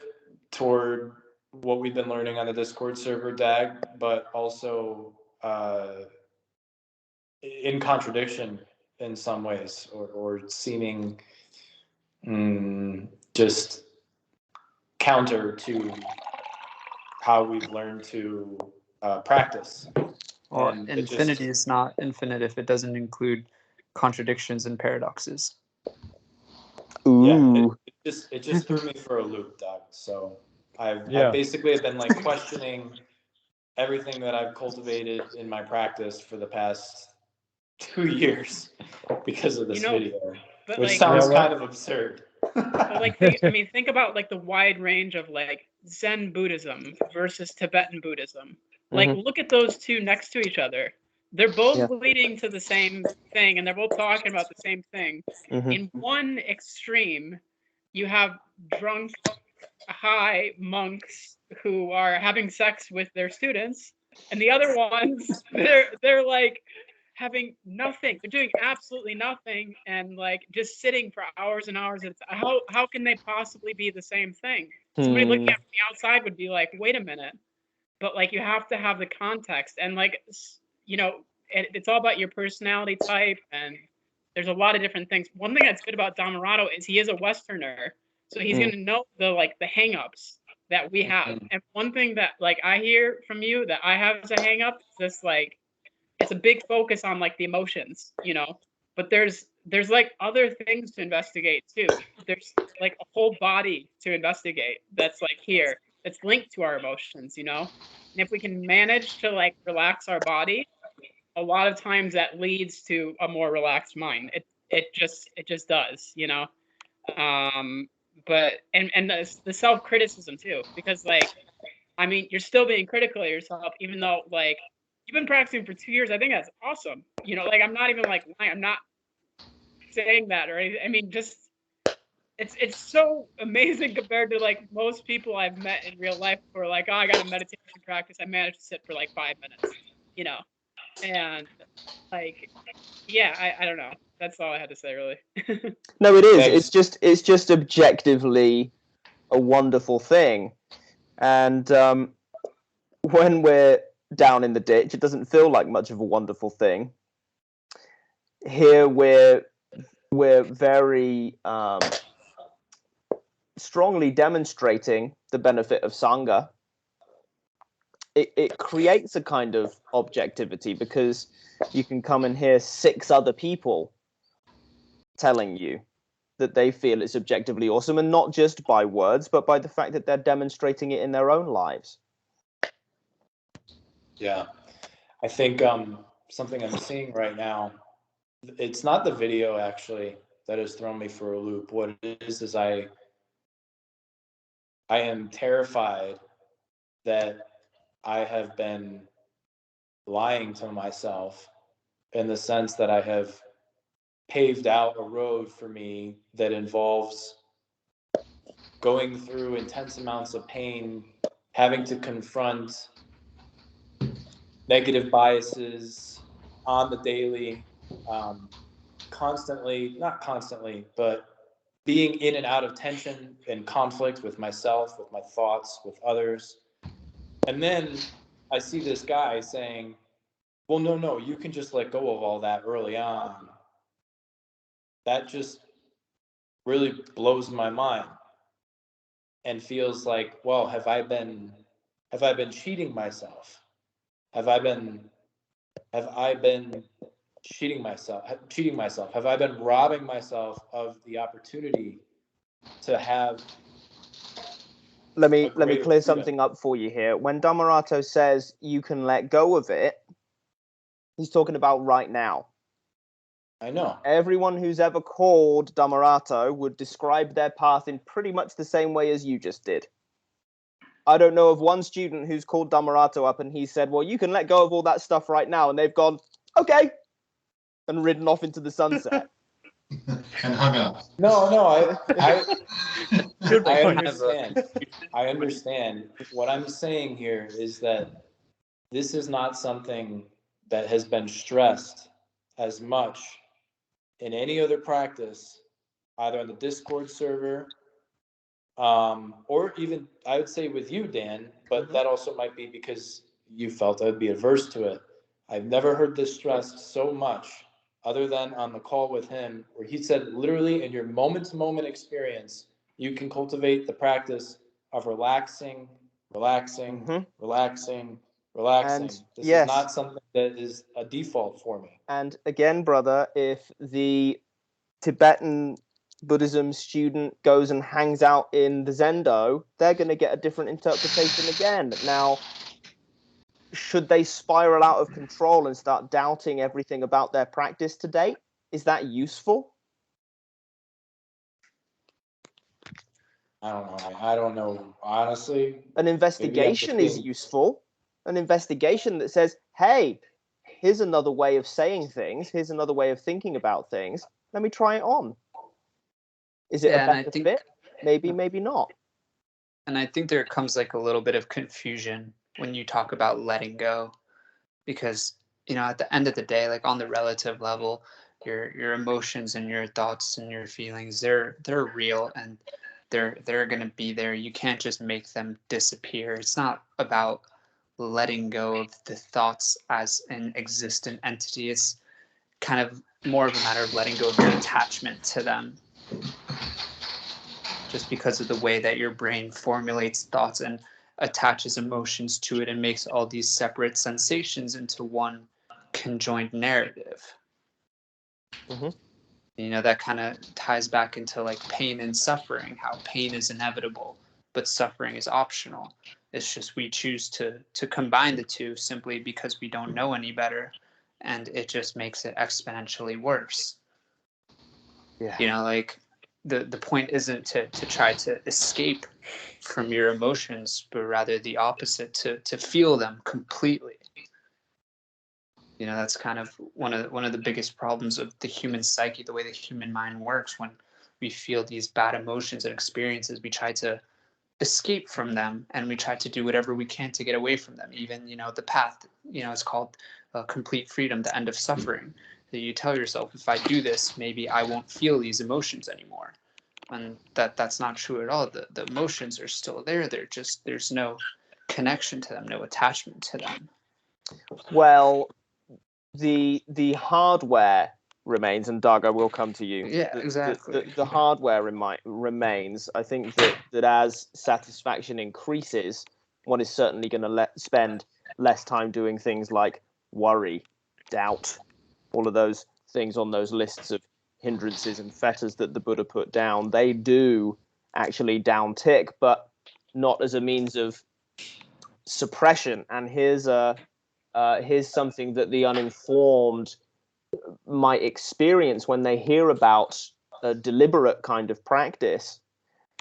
Speaker 4: toward what we've been learning on the Discord server, DAG, but also in contradiction in some ways, or seeming just counter to how we've learned to practice.
Speaker 7: Well,
Speaker 4: And
Speaker 7: infinity is not infinite if it doesn't include contradictions and paradoxes.
Speaker 2: Ooh.
Speaker 4: Yeah, it just threw me for a loop, Doug. So I basically have been like questioning everything that I've cultivated in my practice for the past 2 years because of this video,
Speaker 1: but
Speaker 4: which
Speaker 1: like,
Speaker 4: sounds kind of absurd.
Speaker 1: But like, think about like the wide range of like Zen Buddhism versus Tibetan Buddhism. Like, look at those two next to each other. They're both leading to the same thing, and they're both talking about the same thing. In one extreme, you have drunk, high monks who are having sex with their students, and the other ones, they're like having nothing. They're doing absolutely nothing and like just sitting for hours and hours. How can they possibly be the same thing? Somebody looking at from the outside would be like, wait a minute. But like, you have to have the context, and like, you know, it's all about your personality type, and there's a lot of different things. One thing that's good about Dhammarato is he is a Westerner, so he's going to know the hang-ups that we have. And one thing that like I hear from you that I have as a hang-up is this, like, it's a big focus on like the emotions, you know, but there's like other things to investigate too. There's like a whole body to investigate that's like here, that's linked to our emotions, you know. And if we can manage to like relax our body, a lot of times that leads to a more relaxed mind. It just does, you know. But and the self-criticism too, because like, I mean, you're still being critical of yourself, even though like you've been practicing for 2 years. I think that's awesome. You know, like, I'm not even like lying. I'm not saying that or anything. I mean, just it's so amazing compared to like most people I've met in real life who are like, oh, I got a meditation practice. I managed to sit for like 5 minutes, you know, and like, yeah, I don't know. That's all I had to say, really.
Speaker 2: No, it is.
Speaker 4: Thanks.
Speaker 2: It's just objectively a wonderful thing, and when we're down in the ditch, it doesn't feel like much of a wonderful thing. Here we're very strongly demonstrating the benefit of Sangha. It creates a kind of objectivity because you can come and hear 6 other people telling you that they feel it's objectively awesome, and not just by words, but by the fact that they're demonstrating it in their own lives.
Speaker 4: Yeah, I think something I'm seeing right now, it's not the video actually that has thrown me for a loop. What it is I am terrified that I have been lying to myself, in the sense that I have paved out a road for me that involves going through intense amounts of pain, having to confront negative biases on the daily, constantly, not constantly, but being in and out of tension and conflict with myself, with my thoughts, with others. And then I see this guy saying, well, no, you can just let go of all that early on. That just really blows my mind and feels like, well, have I been cheating myself? Have I been cheating myself? Have I been robbing myself of the opportunity to have?
Speaker 2: Let me clear something up for you here. When Dhammarato says you can let go of it, he's talking about right now.
Speaker 4: I know.
Speaker 2: Everyone who's ever called Dhammarato would describe their path in pretty much the same way as you just did. I don't know of one student who's called Dhammarato up and he said, well, you can let go of all that stuff right now. And they've gone, okay, and ridden off into the sunset.
Speaker 3: And hung up.
Speaker 4: No, I understand. I understand. What I'm saying here is that this is not something that has been stressed as much in any other practice, either on the Discord server, or even I would say with you, Dan, but that also might be because you felt I would be averse to it. I've never heard this stressed so much, other than on the call with him, where he said literally in your moment-to-moment experience, you can cultivate the practice of relaxing.
Speaker 2: And
Speaker 4: This
Speaker 2: yes,
Speaker 4: is not something that is a default for me.
Speaker 2: And again, brother, if the Tibetan Buddhism student goes and hangs out in the Zendo, they're going to get a different interpretation again. Now, should they spiral out of control and start doubting everything about their practice to date? Is that useful?
Speaker 4: I don't know. I don't know. Honestly,
Speaker 2: An investigation is useful. An investigation that says, hey, here's another way of saying things. Here's another way of thinking about things. Let me try it on. Is it a better fit? Maybe, maybe not.
Speaker 7: And I think there comes like a little bit of confusion when you talk about letting go, because, you know, at the end of the day, like on the relative level, your emotions and your thoughts and your feelings, they're real, and they're going to be there. You can't just make them disappear. It's not about letting go of the thoughts as an existent entity. It's kind of more of a matter of letting go of your attachment to them, just because of the way that your brain formulates thoughts and attaches emotions to it and makes all these separate sensations into one conjoined narrative.
Speaker 2: Mm-hmm.
Speaker 7: You know, that kind of ties back into like pain and suffering, how pain is inevitable, but suffering is optional. It's just we choose to combine the two simply because we don't know any better, and it just makes it exponentially worse.
Speaker 2: Yeah.
Speaker 7: You know, like the point isn't to try to escape from your emotions, but rather the opposite, to feel them completely. You know, that's kind of one of the biggest problems of the human psyche, the way the human mind works. When we feel these bad emotions and experiences, we try to escape from them, and we try to do whatever we can to get away from them. Even, you know, the path, you know, it's called complete freedom, the end of suffering. That you tell yourself, if I do this, maybe I won't feel these emotions anymore. And that's not true at all. The emotions are still there. There's no connection to them, no attachment to them.
Speaker 2: Well, the hardware remains, and Doug, I will come to you.
Speaker 7: Yeah, exactly.
Speaker 2: The hardware remains. I think that as satisfaction increases, one is certainly going to spend less time doing things like worry, doubt, all of those things on those lists of hindrances and fetters that the Buddha put down. They do actually downtick, but not as a means of suppression. And here's something that the uninformed might experience when they hear about a deliberate kind of practice,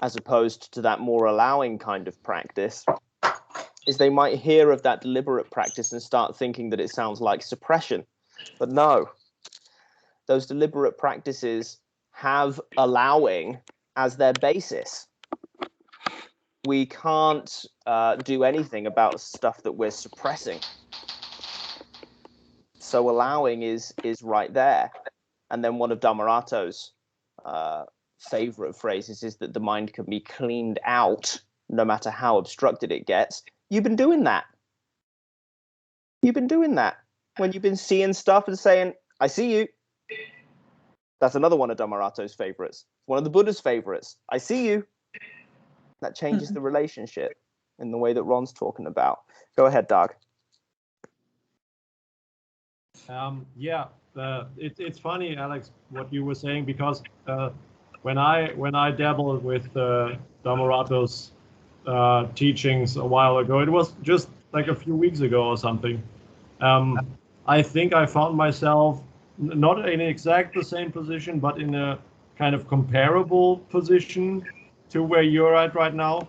Speaker 2: as opposed to that more allowing kind of practice, is they might hear of that deliberate practice and start thinking that it sounds like suppression. But no, those deliberate practices have allowing as their basis. We can't do anything about stuff that we're suppressing. So allowing is right there. And then one of Dhammarato's favorite phrases is that the mind can be cleaned out no matter how obstructed it gets. You've been doing that. You've been doing that. When you've been seeing stuff and saying, I see you. That's another one of Dhammarato's favorites. One of the Buddha's favorites. I see you. That changes the relationship in the way that Ron's talking about. Go ahead, Doug.
Speaker 8: It's funny, Alex, what you were saying, because when I dabbled with Dhammarato's teachings a while ago, it was just like a few weeks ago or something. I think I found myself not in exact the same position, but in a kind of comparable position to where you're at right now.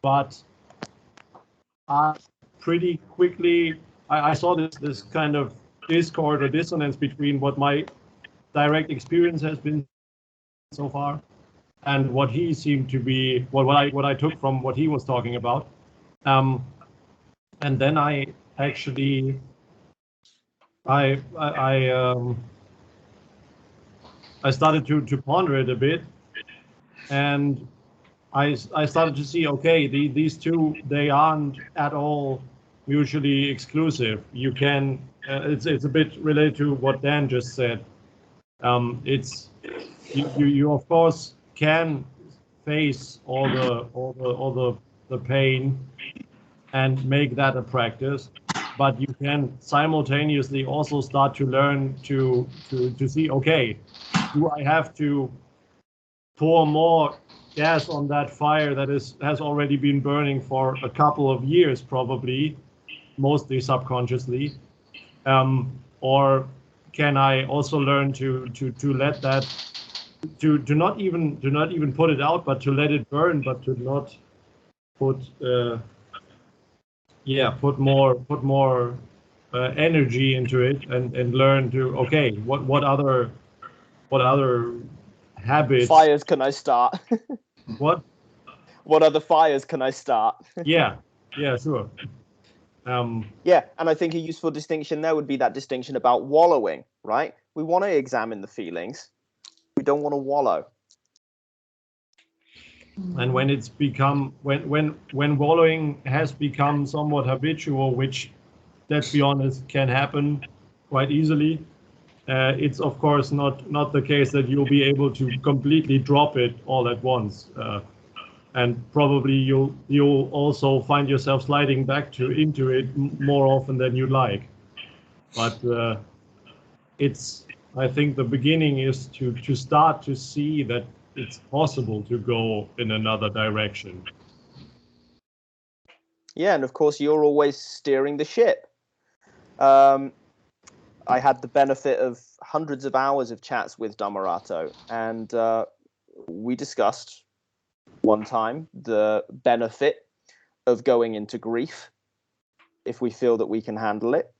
Speaker 8: But I pretty quickly I saw this kind of discord or dissonance between what my direct experience has been so far and what he seemed to be, what I took from what he was talking about. And then I actually I started to ponder it a bit, and I started to see, okay, these two, they aren't at all mutually exclusive. You can, it's a bit related to what Dan just said. It's you of course can face all the pain and make that a practice, but you can simultaneously also start to learn to see, okay, do I have to pour more gas on that fire that has already been burning for a couple of years, probably, mostly subconsciously, or can I also learn to let that to not even put it out, but to let it burn, but to not put put more energy into it, and learn to, okay, what other habits,
Speaker 2: Fires can I start?
Speaker 8: what
Speaker 2: What other fires can I start?
Speaker 8: yeah sure.
Speaker 2: Yeah, and I think a useful distinction there would be that distinction about wallowing, right? We want to examine the feelings. We don't want to wallow.
Speaker 8: And when it's become when wallowing has become somewhat habitual, which, let's be honest, can happen quite easily, it's of course not the case that you'll be able to completely drop it all at once, and probably you'll also find yourself sliding back into it more often than you'd like. But it's, I think the beginning is to start to see that it's possible to go in another direction.
Speaker 2: Yeah, and of course you're always steering the ship. I had the benefit of hundreds of hours of chats with Dhammarato, and we discussed one time the benefit of going into grief if we feel that we can handle it,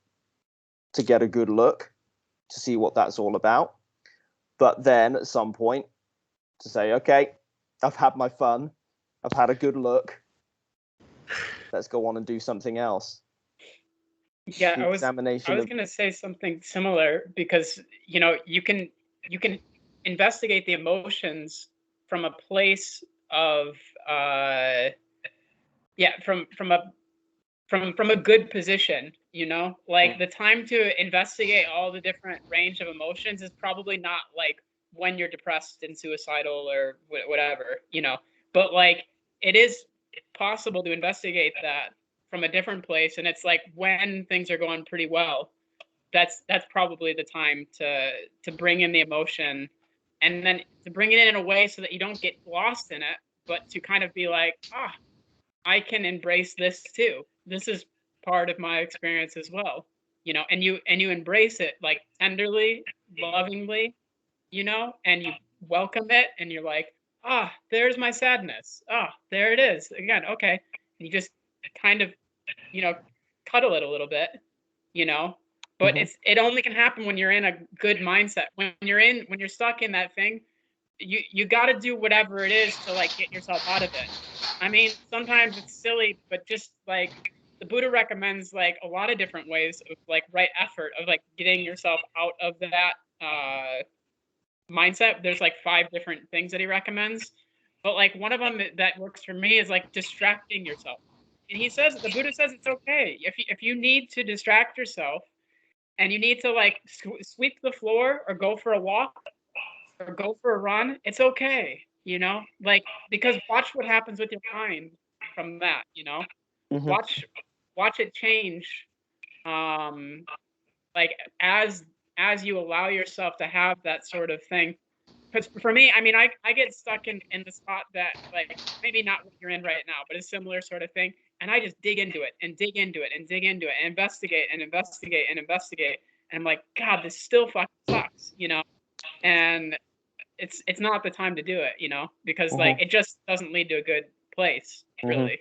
Speaker 2: to get a good look, to see what that's all about. But then at some point to say, okay, I've had my fun, I've had a good look, let's go on and do something else.
Speaker 1: Yeah,
Speaker 2: The
Speaker 1: I was
Speaker 2: examination of
Speaker 1: going to say something similar, because you know, you can investigate the emotions from a place of from a good position, you know? Like the time to investigate all the different range of emotions is probably not like when you're depressed and suicidal or whatever, you know. But like it is possible to investigate that from a different place, and it's like when things are going pretty well, that's probably the time to bring in the emotion, and then to bring it in a way so that you don't get lost in it, but to kind of be like, I can embrace this too. This is part of my experience as well, you know. And you embrace it like tenderly, lovingly, you know, and you welcome it, and you're like, there's my sadness. There it is again. Okay, and you just kind of, you know, cuddle it a little bit, you know. But it only can happen when you're in a good mindset. When you're stuck in that thing, you got to do whatever it is to like get yourself out of it. I mean, sometimes it's silly, but just like the Buddha recommends like a lot of different ways of like right effort of like getting yourself out of that mindset. There's like 5 different things that he recommends, but like one of them that works for me is like distracting yourself. And the Buddha says it's okay if you need to distract yourself and you need to like sweep the floor or go for a walk or go for a run, it's okay, you know, like, because watch what happens with your mind from that, you know. Watch it change, like as you allow yourself to have that sort of thing. Because for me, I mean, I get stuck in the spot that, like, maybe not what you're in right now, but a similar sort of thing, and I just dig into it and dig into it and dig into it and investigate and investigate and investigate, and I'm like, God, this still fucking sucks, you know. And it's not the time to do it, you know, because like it just doesn't lead to a good place, really.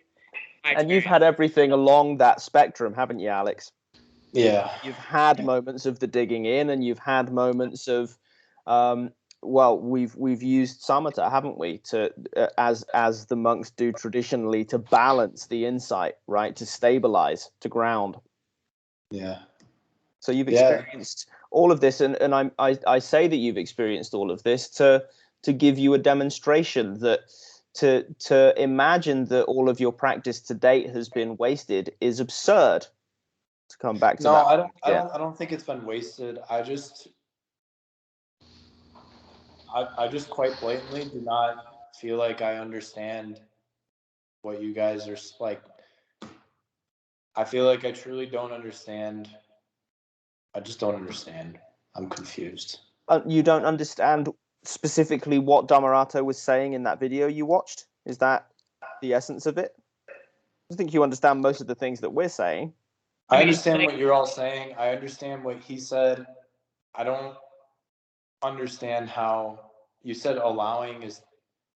Speaker 2: And you've had everything along that spectrum, haven't you, Alex?
Speaker 4: Yeah.
Speaker 2: You've had moments of the digging in, and you've had moments of, well, we've used samatha, haven't we, to as the monks do traditionally, to balance the insight, right, to stabilize, to ground.
Speaker 4: Yeah.
Speaker 2: So you've experienced all of this, and I say that you've experienced all of this to give you a demonstration that to imagine that all of your practice to date has been wasted is absurd. To come back to that.
Speaker 4: I don't think it's been wasted. I just quite blatantly do not feel like I understand what you guys are like. I feel like I truly don't understand. I just don't understand. I'm confused.
Speaker 2: You don't understand specifically what Dhammarato was saying in that video you watched? Is that the essence of it? I think you understand most of the things that we're saying.
Speaker 4: I understand what you're all saying. I understand what he said. I don't understand how you said allowing is.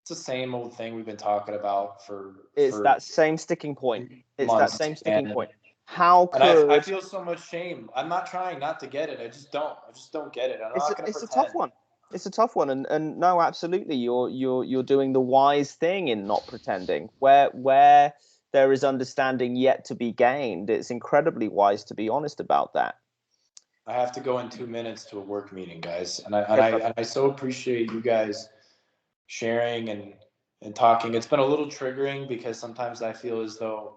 Speaker 4: It's the same old thing we've been talking about for.
Speaker 2: It's that same sticking point. It's that
Speaker 4: months,
Speaker 2: same sticking
Speaker 4: and-
Speaker 2: point. How
Speaker 4: And I
Speaker 2: could
Speaker 4: feel so much shame. I'm not trying not to get it. I just don't get it. I'm not going to
Speaker 2: it's a
Speaker 4: pretend.
Speaker 2: tough one. It's a tough one, and no, absolutely, you're doing the wise thing in not pretending. Where there is understanding yet to be gained, it's incredibly wise to be honest about that.
Speaker 4: I have to go in 2 minutes to a work meeting, guys, and I so appreciate you guys sharing and talking. It's been a little triggering because sometimes I feel as though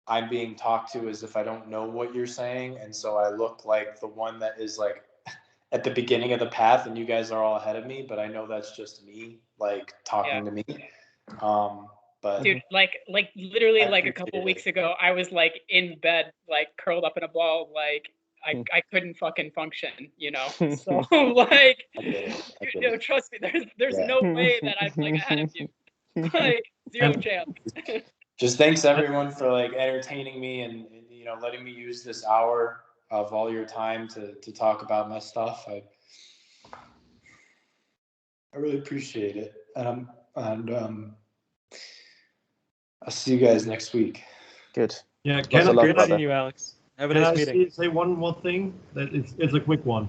Speaker 4: I'm being talked to as if I don't know what you're saying, and so I look like the one that is like at the beginning of the path, and you guys are all ahead of me. But I know that's just me, like talking to me. But
Speaker 1: dude, like literally,
Speaker 4: I
Speaker 1: like a couple
Speaker 4: appreciate
Speaker 1: weeks
Speaker 4: it.
Speaker 1: ago, I was like in bed, like curled up in a ball, like I couldn't fucking function, you know. So like,
Speaker 4: I get it. I get
Speaker 1: you know,
Speaker 4: it.
Speaker 1: trust me, there's
Speaker 4: Yeah.
Speaker 1: no way that I'm like ahead of you, like zero chance.
Speaker 4: Just thanks everyone for like entertaining me and you know letting me use this hour of all your time to talk about my stuff. I really appreciate it, and I'll see you guys next week.
Speaker 2: Good.
Speaker 8: Yeah,
Speaker 2: Lots of love,
Speaker 6: Great
Speaker 2: brother.
Speaker 6: seeing you, Alex. Have a
Speaker 8: can
Speaker 6: nice
Speaker 8: I
Speaker 6: meeting.
Speaker 8: say one more thing? That it's a quick one.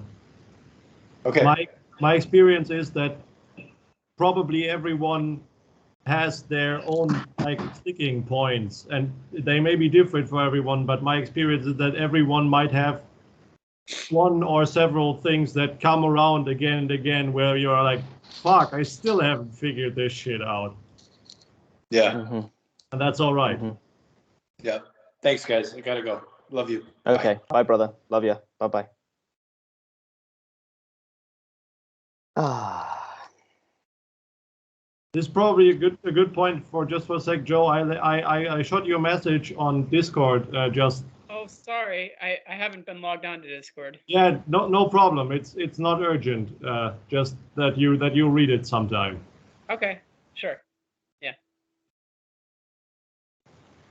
Speaker 4: Okay.
Speaker 8: My experience is that probably everyone has their own like sticking points, and they may be different for everyone. But my experience is that everyone might have one or several things that come around again and again, where you're like, "Fuck, I still haven't figured this shit out,"
Speaker 4: Yeah.
Speaker 2: Mm-hmm.
Speaker 8: and that's all right.
Speaker 2: Mm-hmm.
Speaker 4: Yeah. Thanks, guys. I gotta go. Love you.
Speaker 2: Okay. Bye, brother. Love you. Bye bye.
Speaker 8: This is probably a good point for just for a sec, Joe. I shot you a message on Discord just.
Speaker 1: Oh, sorry, I haven't been logged on to Discord.
Speaker 8: Yeah, no problem. It's not urgent. Just that you read it sometime.
Speaker 1: Okay, sure.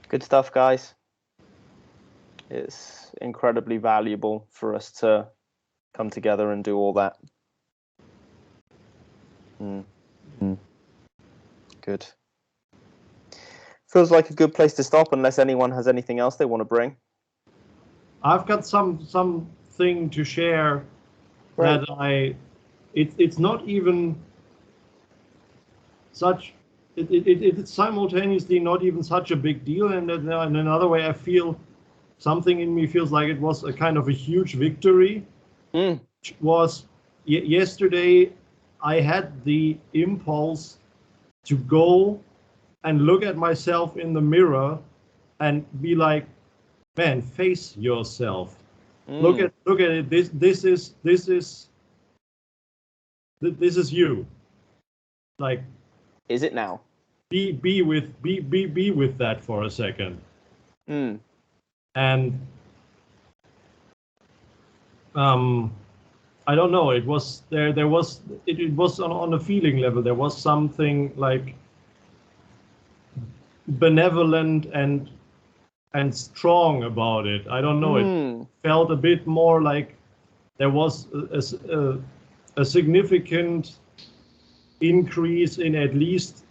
Speaker 2: Good stuff, guys. It's incredibly valuable for us to come together and do all that. Good. Feels like a good place to stop unless anyone has anything else they want to bring.
Speaker 8: I've got something to share.
Speaker 2: Great.
Speaker 8: That it's not even such it's simultaneously not even such a big deal, and in another way I feel something in me feels like it was a kind of a huge victory. Which was yesterday I had the impulse to go and look at myself in the mirror and be like, man, face yourself. Look at it. This is you. Like,
Speaker 2: is it now?
Speaker 8: Be with that for a second. And I don't know. It was there was it was on a feeling level. There was something like benevolent and strong about it. I don't know. It felt a bit more like there was a significant increase in at least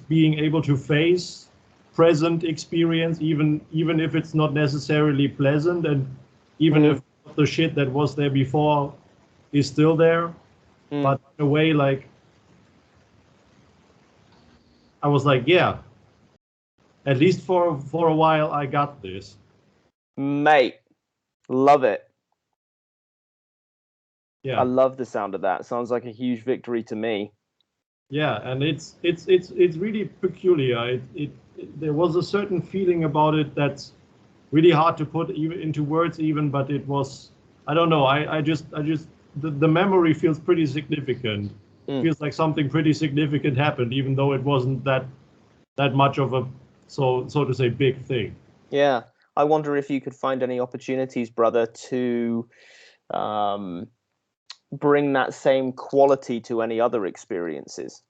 Speaker 8: being able to face present experience, even if it's not necessarily pleasant, and even if the shit that was there before is still there. But in a way, like, I was like, yeah, at least for a while I got this.
Speaker 2: Mate, love it.
Speaker 8: Yeah,
Speaker 2: I love the sound of that. Sounds like a huge victory to me.
Speaker 8: Yeah, and it's really peculiar. There was a certain feeling about it that's really hard to put even into words even, but it was, I don't know. I just the memory feels pretty significant. It feels like something pretty significant happened, even though it wasn't that much of a so to say big thing.
Speaker 2: Yeah, I wonder if you could find any opportunities, brother, to bring that same quality to any other experiences.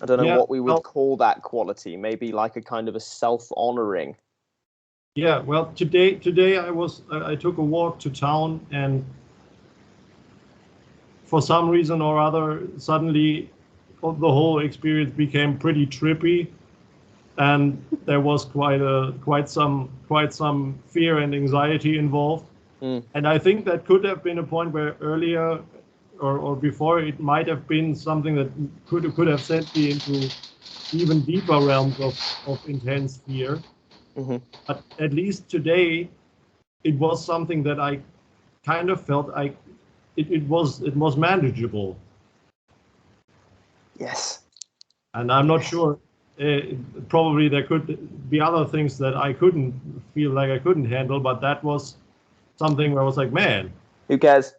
Speaker 2: I don't know
Speaker 8: Yeah,
Speaker 2: what we would
Speaker 8: well-
Speaker 2: call that quality. Maybe like a kind of a self-honoring.
Speaker 8: Yeah, well, today I took a walk to town, and for some reason or other, suddenly the whole experience became pretty trippy, and there was quite some fear and anxiety involved.
Speaker 2: Mm.
Speaker 8: And I think that could have been a point where earlier or before it might have been something that could have sent me into even deeper realms of intense fear.
Speaker 2: Mm-hmm.
Speaker 8: But at least today, it was something that I kind of felt it was manageable.
Speaker 2: Yes.
Speaker 8: And I'm not sure. Probably there could be other things that I couldn't feel like I couldn't handle, but that was something where I was like, man,
Speaker 2: Who cares?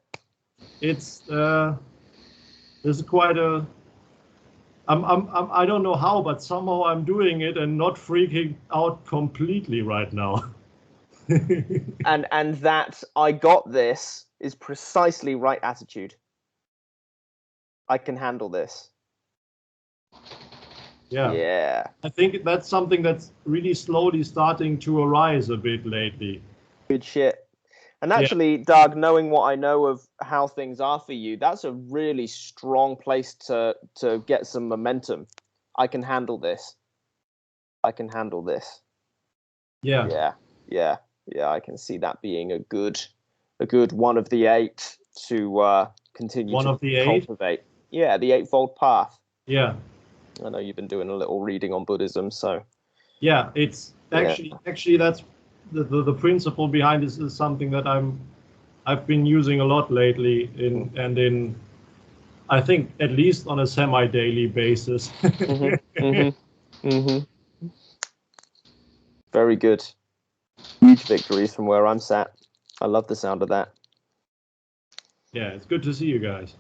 Speaker 8: it's this is quite a. I don't know how, but somehow I'm doing it and not freaking out completely right now.
Speaker 2: And that I got this is precisely right attitude. I can handle this.
Speaker 8: Yeah.
Speaker 2: Yeah.
Speaker 8: I think that's something that's really slowly starting to arise a bit lately.
Speaker 2: Good shit. And actually, Doug, knowing what I know of how things are for you, that's a really strong place to get some momentum. I can handle this. I can handle this.
Speaker 8: Yeah.
Speaker 2: Yeah. I can see that being a good one of the 8 to continue
Speaker 8: One
Speaker 2: to
Speaker 8: of the 8?
Speaker 2: cultivate. Yeah, the Eightfold Path.
Speaker 8: Yeah.
Speaker 2: I know you've been doing a little reading on Buddhism, so.
Speaker 8: Yeah, it's actually that's the principle behind this is something that I've been using a lot lately in I think at least on a semi-daily basis.
Speaker 2: Very good. Huge victories from where I'm sat. I love the sound of that.
Speaker 8: Yeah, it's good to see you guys.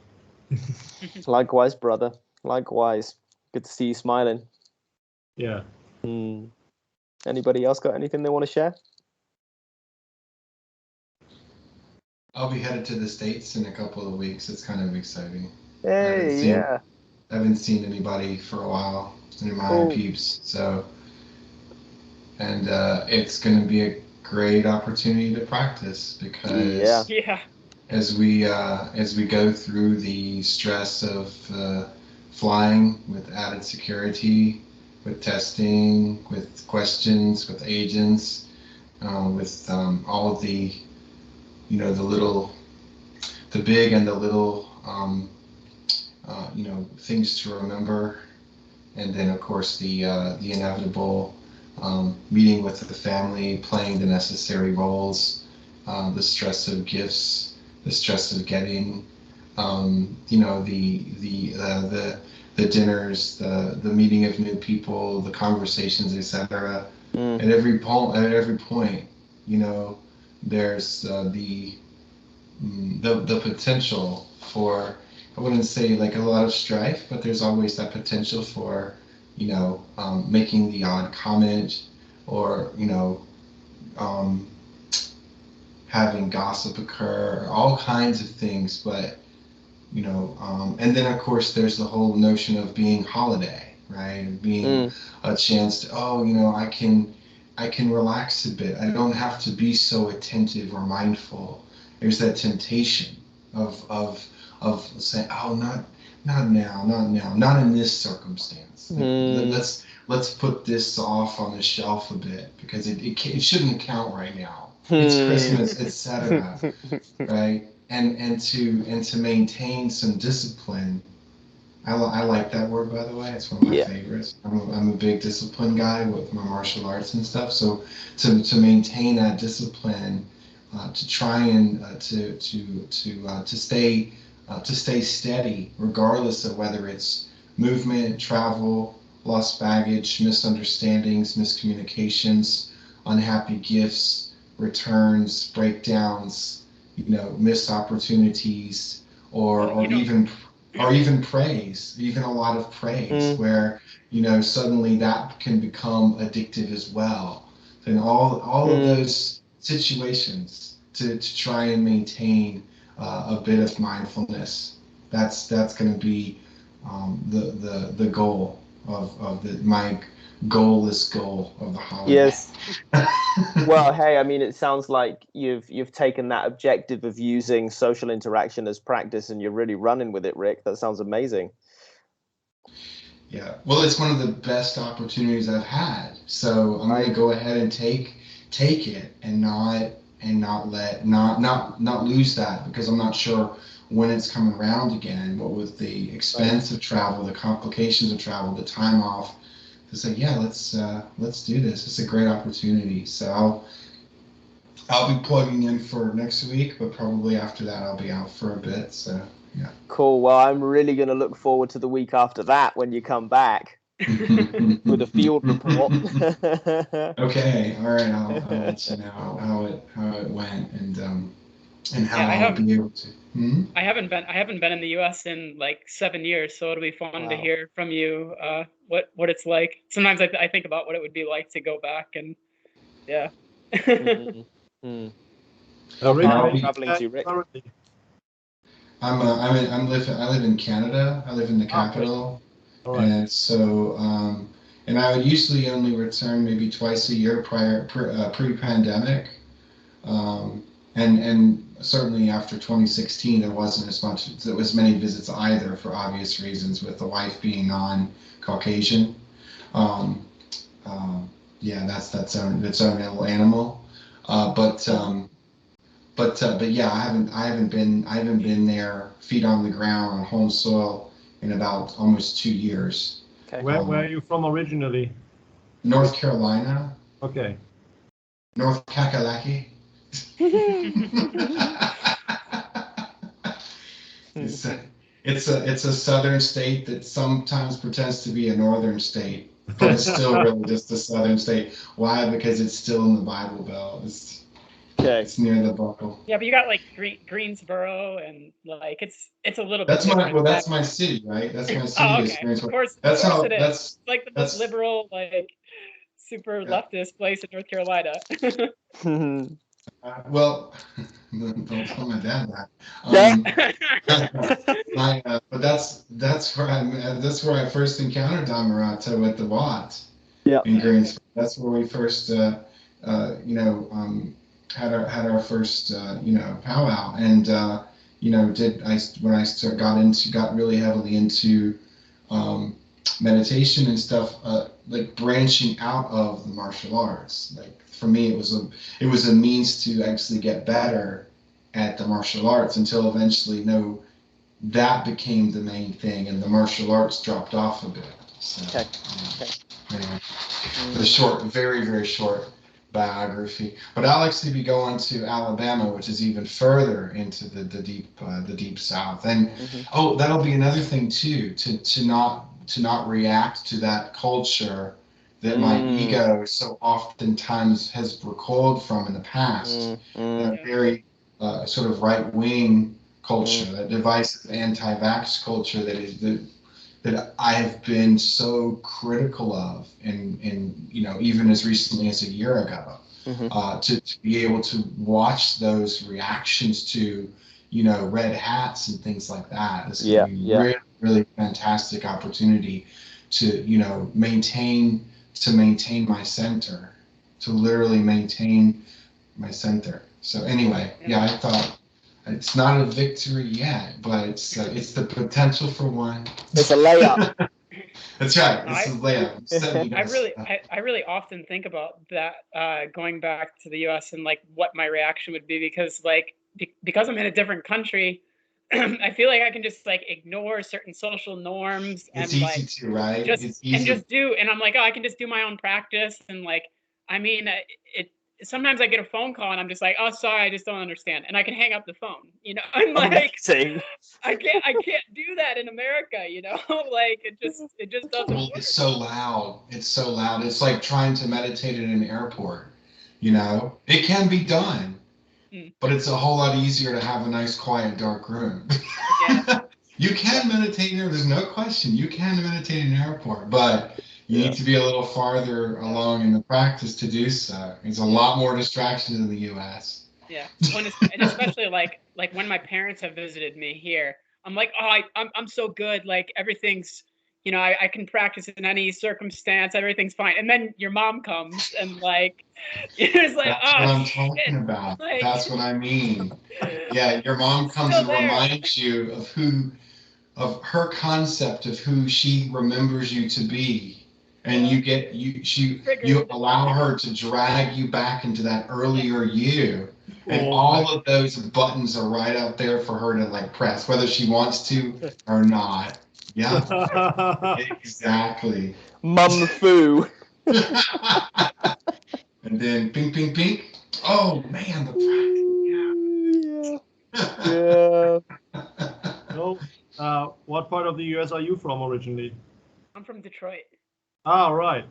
Speaker 2: Likewise, brother. Likewise. Good to see you smiling.
Speaker 8: Yeah.
Speaker 2: Anybody else got anything they want to share?
Speaker 3: I'll be headed to the States in a couple of weeks. It's kind of exciting.
Speaker 2: Hey,
Speaker 3: I haven't seen anybody for a while, any of my peeps. So, and it's going to be a great opportunity to practice because as we go through the stress of flying with added security, with testing, with questions, with agents, with all of the the big and the little things to remember, and then of course the inevitable meeting with the family, playing the necessary roles, the stress of gifts, the stress of getting, the dinners, the meeting of new people, the conversations, etc. At every point, there's the potential for, I wouldn't say like a lot of strife, but there's always that potential for, making the odd comment or, having gossip occur, all kinds of things. But, and then of course there's the whole notion of being holiday, right? Being a chance to, I can relax a bit. I don't have to be so attentive or mindful. There's that temptation of saying, oh, not now, not in this circumstance. Let's put this off on the shelf a bit because it shouldn't count right now. It's Christmas, etc. Right? And to maintain some discipline. I like that word, by the way. It's one of my favorites. I'm a big discipline guy with my martial arts and stuff. So to maintain that discipline, to try and to stay steady, regardless of whether it's movement, travel, lost baggage, misunderstandings, miscommunications, unhappy gifts, returns, breakdowns, missed opportunities, or even praise, even a lot of praise, where suddenly that can become addictive as well. And all of those situations to try and maintain a bit of mindfulness. That's going to be the goal. of my goalless goal of the holiday.
Speaker 2: Yes. Well, hey, I mean, it sounds like you've taken that objective of using social interaction as practice, and you're really running with it, Rick. That sounds amazing.
Speaker 3: Yeah. Well, it's one of the best opportunities I've had. So I'm going to go ahead and take it and not lose that, because I'm not sure when it's coming around again. What with the expense of travel, the complications of travel, the time off, to say, yeah, let's do this. It's a great opportunity. So I'll be plugging in for next week, but probably after that I'll be out for a bit. So yeah.
Speaker 2: Cool. Well, I'm really going to look forward to the week after that when you come back with a field report.
Speaker 3: Okay. All right. I'll let you know how it went and how I'll be able to.
Speaker 1: I haven't been in the U.S. in like 7 years, so it'll be fun to hear from you what it's like. Sometimes I think about what it would be like to go back, and yeah.
Speaker 2: Traveling to Rick.
Speaker 3: I live in Canada. I live in the capital, and so and I would usually only return maybe twice a year pre-pandemic, and certainly after 2016 there wasn't as many visits either, for obvious reasons, with the wife being non-Caucasian. Yeah, that's its own little animal, but yeah, I haven't been there, feet on the ground on home soil, in about almost 2 years.
Speaker 2: Okay.
Speaker 8: Where are you from originally?
Speaker 3: North Carolina.
Speaker 8: Okay.
Speaker 3: North Kakalaki. It's a southern state that sometimes pretends to be a northern state, but it's still really just a southern state. Why? Because it's still in the Bible Belt. It's near the buckle.
Speaker 1: Yeah, but you got like Greensboro, and like it's a little
Speaker 3: That's
Speaker 1: bit different.
Speaker 3: that's my city, right? That's my city.
Speaker 1: Oh, okay. Of course it is. Like the most liberal, like super leftist place in North Carolina.
Speaker 3: Well, don't tell my dad that. But that's where I first encountered Dhammarato at the Watt in Greensboro. That's where we first had our first powwow, and when I got really heavily into meditation and stuff, like branching out of the martial arts. Like for me, it was a means to actually get better at the martial arts, until eventually that became the main thing, and the martial arts dropped off a bit. So, anyway, the very, very short biography. But I'll actually be going to Alabama, which is even further into the deep South. And that'll be another thing too, to not react to that culture that my ego so oftentimes has recoiled from in the past. That very sort of right-wing culture, that divisive anti-vax culture that I have been so critical of, and even as recently as a year ago, to be able to watch those reactions to red hats and things like that. This is really, really fantastic opportunity to maintain my center, to literally maintain my center. So anyway, I thought, it's not a victory yet, but it's the potential for one.
Speaker 2: It's a layup.
Speaker 3: That's right. It's a layup.
Speaker 1: I really often think about that, going back to the U.S. and like what my reaction would be, because because I'm in a different country, I feel like I can just like ignore certain social norms and
Speaker 3: it's easy to, right?
Speaker 1: And I'm like, oh, I can just do my own practice, and like, I mean, sometimes I get a phone call and I'm just like, oh, sorry, I just don't understand, and I can hang up the phone. I'm like, I can't do that in America. Like it just doesn't work.
Speaker 3: It's so loud. It's like trying to meditate in an airport. It can be done, but it's a whole lot easier to have a nice, quiet, dark room. You can meditate there. There's no question. You can meditate in an airport, but you need to be a little farther along in the practice to do so. There's a lot more distractions in the U.S.
Speaker 1: Yeah, and especially like when my parents have visited me here, I'm like, oh, I'm so good. Like everything's you know, I can practice in any circumstance, everything's fine. And then your mom comes and like, it's like,
Speaker 3: That's what I'm talking about.
Speaker 1: Like,
Speaker 3: that's what I mean. Yeah, your mom comes and reminds you of her concept of who she remembers you to be. And you allow her to drag you back into that earlier you. And all of those buttons are right out there for her to like press, whether she wants to or not. Yeah, exactly.
Speaker 2: Mum foo.
Speaker 3: And then ping, ping, ping. Oh man, the practice.
Speaker 2: Yeah.
Speaker 8: So, what part of the US are you from originally?
Speaker 1: I'm from Detroit.
Speaker 8: Ah, right.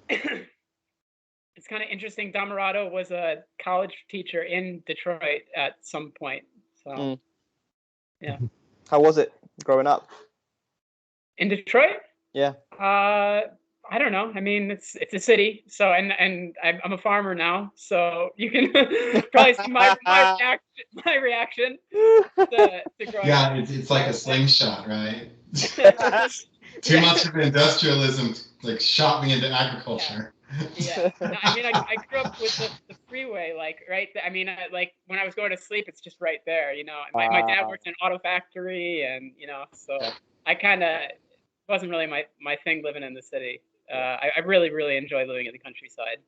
Speaker 1: It's kind of interesting. Damarado was a college teacher in Detroit at some point. So, yeah.
Speaker 2: How was it growing up?
Speaker 1: In Detroit?
Speaker 2: Yeah.
Speaker 1: I don't know. I mean, it's a city. So, and I'm a farmer now. So you can probably see my reaction to growing up.
Speaker 3: Yeah, it's like a slingshot, right? Too much of industrialism like shot me into agriculture.
Speaker 1: Yeah. No, I mean, I grew up with the freeway, like right. I mean, like when I was going to sleep, it's just right there. You know, my dad worked in an auto factory, and you know, so I kind of wasn't really my thing living in the city. I really enjoy living in the countryside.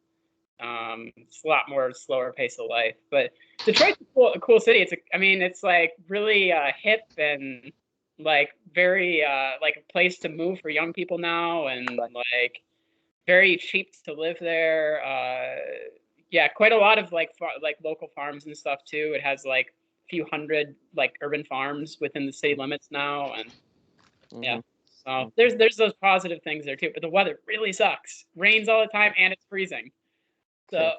Speaker 1: It's a lot more slower pace of life, but Detroit's a cool city. It's like really hip and like very like a place to move for young people now, and like very cheap to live there. Yeah, quite a lot of like local farms and stuff too. It has like a few hundred like urban farms within the city limits now, and yeah. So there's those positive things there too. But the weather really sucks. Rains all the time and it's freezing. So.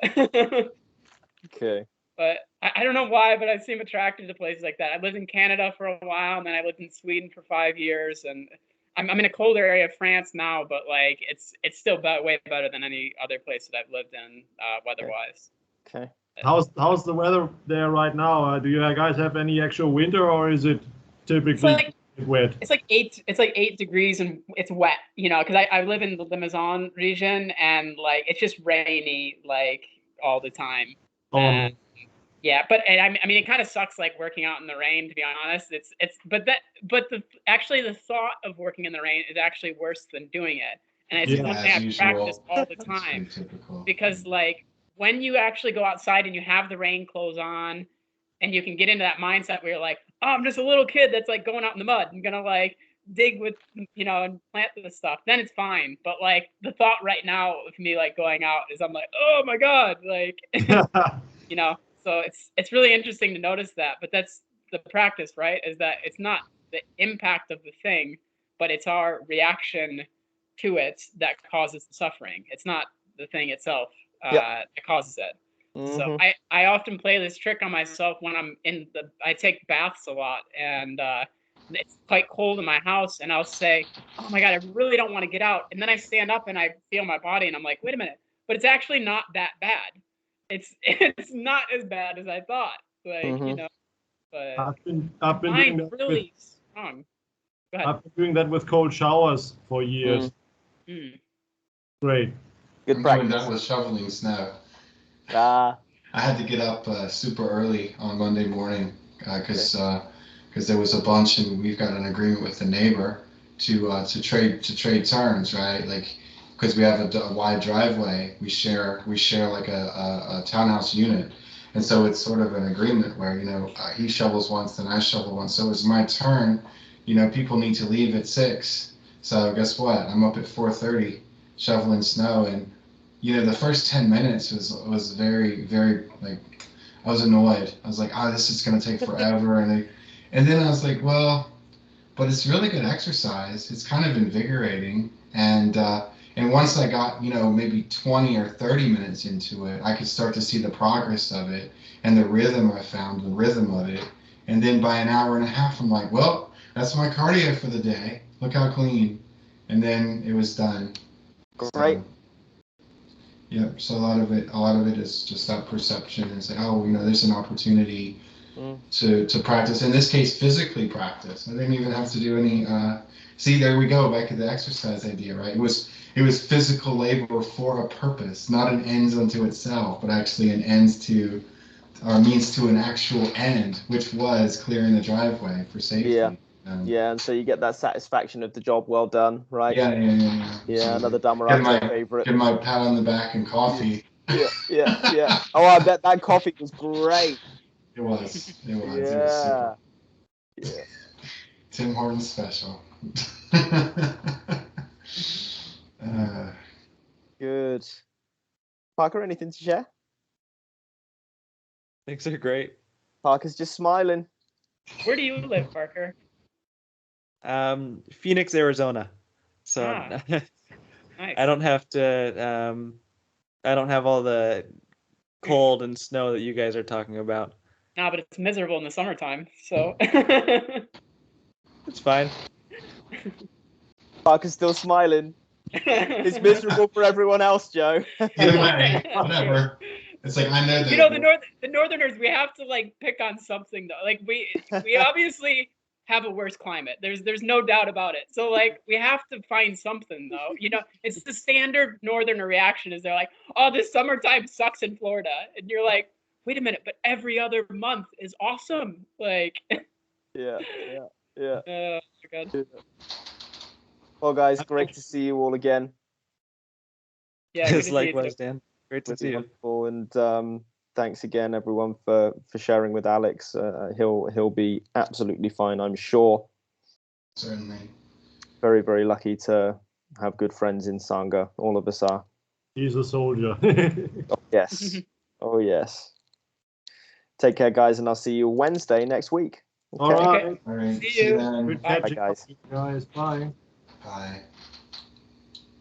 Speaker 2: Okay.
Speaker 1: But I don't know why, but I seem attracted to places like that. I lived in Canada for a while, and then I lived in Sweden for 5 years, and I'm in a colder area of France now, but like it's still way better than any other place that I've lived in weather-wise.
Speaker 2: Okay.
Speaker 8: How's the weather there right now? Do you guys have any actual winter, or is it typically wet?
Speaker 1: It's like 8 degrees and it's wet, you know, because I live in the Maison region, and like it's just rainy like all the time. Yeah, but I mean, it kind of sucks like working out in the rain, to be honest. But the thought of working in the rain is actually worse than doing it, and it's one thing I practice all the time. Because like when you actually go outside and you have the rain clothes on, and you can get into that mindset where you're like, oh, I'm just a little kid that's like going out in the mud. I'm gonna like dig with, you know, and plant this stuff. Then it's fine. But like the thought right now of me like going out is I'm like, oh my god, like, you know. So it's really interesting to notice that. But that's the practice, right? Is that it's not the impact of the thing, but it's our reaction to it that causes the suffering. It's not the thing itself that causes it. So I often play this trick on myself when I take baths a lot, and it's quite cold in my house, and I'll say, oh my god, I really don't want to get out. And then I stand up and I feel my body, and I'm like, wait a minute, but it's actually not that bad. It's not as bad as I thought. Like, you know, but
Speaker 8: I've been doing that
Speaker 1: really strong. Go ahead.
Speaker 8: I've been doing that with cold showers for years. Great.
Speaker 2: Good
Speaker 3: I'm
Speaker 2: practice.
Speaker 3: doing that with shoveling snow.
Speaker 2: I
Speaker 3: had to get up super early on Monday morning because there was a bunch, and we've got an agreement with the neighbor to trade turns, right? Like, because we have a wide driveway, we share like a townhouse unit, and so it's sort of an agreement where, you know, he shovels once, then I shovel once. So it's my turn. You know, people need to leave at 6. So guess what? I'm up at 4:30 shoveling snow, and you know, the first 10 minutes was very, very, like, I was annoyed. I was like, oh, this is going to take forever. And then I was like, well, but it's really good exercise. It's kind of invigorating. And once I got, you know, maybe 20 or 30 minutes into it, I could start to see the progress of it and the rhythm I found, the rhythm of it. And then by an hour and a half, I'm like, well, that's my cardio for the day. Look how clean. And then it was done.
Speaker 2: Great.
Speaker 3: So, yeah, so a lot of it is just that perception and say, oh, you know, there's an opportunity to practice. In this case, physically practice. I didn't even have to do any. See, there we go, back to the exercise idea, right? It was physical labor for a purpose, not an ends unto itself, but actually an ends to, or means to an actual end, which was clearing the driveway for safety.
Speaker 2: Yeah. Yeah, and so you get that satisfaction of the job well done, right?
Speaker 3: Yeah.
Speaker 2: Yeah, another Dhammarato favorite.
Speaker 3: Get my pat on the back and coffee.
Speaker 2: Yeah. Oh, I bet that coffee was great.
Speaker 3: It was.
Speaker 2: Yeah.
Speaker 3: It was super.
Speaker 2: Yeah.
Speaker 3: Tim Hortons special.
Speaker 2: Good. Parker, anything to share?
Speaker 6: Things are great.
Speaker 2: Parker's just smiling.
Speaker 1: Where do you live, Parker?
Speaker 6: Phoenix, Arizona. So
Speaker 1: Nice.
Speaker 6: I don't have to. I don't have all the cold and snow that you guys are talking about.
Speaker 1: No, but it's miserable in the summertime, so.
Speaker 6: It's fine.
Speaker 2: Parker's still smiling. It's miserable for everyone else, Joe.
Speaker 3: Either way, whatever. It's like, I know that.
Speaker 1: You know, the Northerners, we have to like pick on something though. Like we obviously have a worse climate. There's no doubt about it. So like we have to find something though. You know, it's the standard Northerner reaction is they're like, oh, this summertime sucks in Florida, and you're like, wait a minute, but every other month is awesome. Like.
Speaker 2: Yeah.
Speaker 1: Oh my God.
Speaker 2: Well, guys, great to see you all again.
Speaker 1: Yeah,
Speaker 6: Just likewise, Dan. Great to see you.
Speaker 2: Wonderful. And thanks again, everyone, for sharing with Alex. He'll be absolutely fine, I'm sure.
Speaker 3: Certainly.
Speaker 2: Very, very lucky to have good friends in Sangha. All of us are.
Speaker 8: He's a soldier.
Speaker 2: Oh, yes. Oh, yes. Take care, guys, and I'll see you Wednesday next week.
Speaker 8: All right.
Speaker 3: All right.
Speaker 1: See you.
Speaker 3: Then.
Speaker 8: Good
Speaker 2: Bye,
Speaker 8: catching
Speaker 2: guys.
Speaker 8: up, guys. Bye.
Speaker 3: Bye.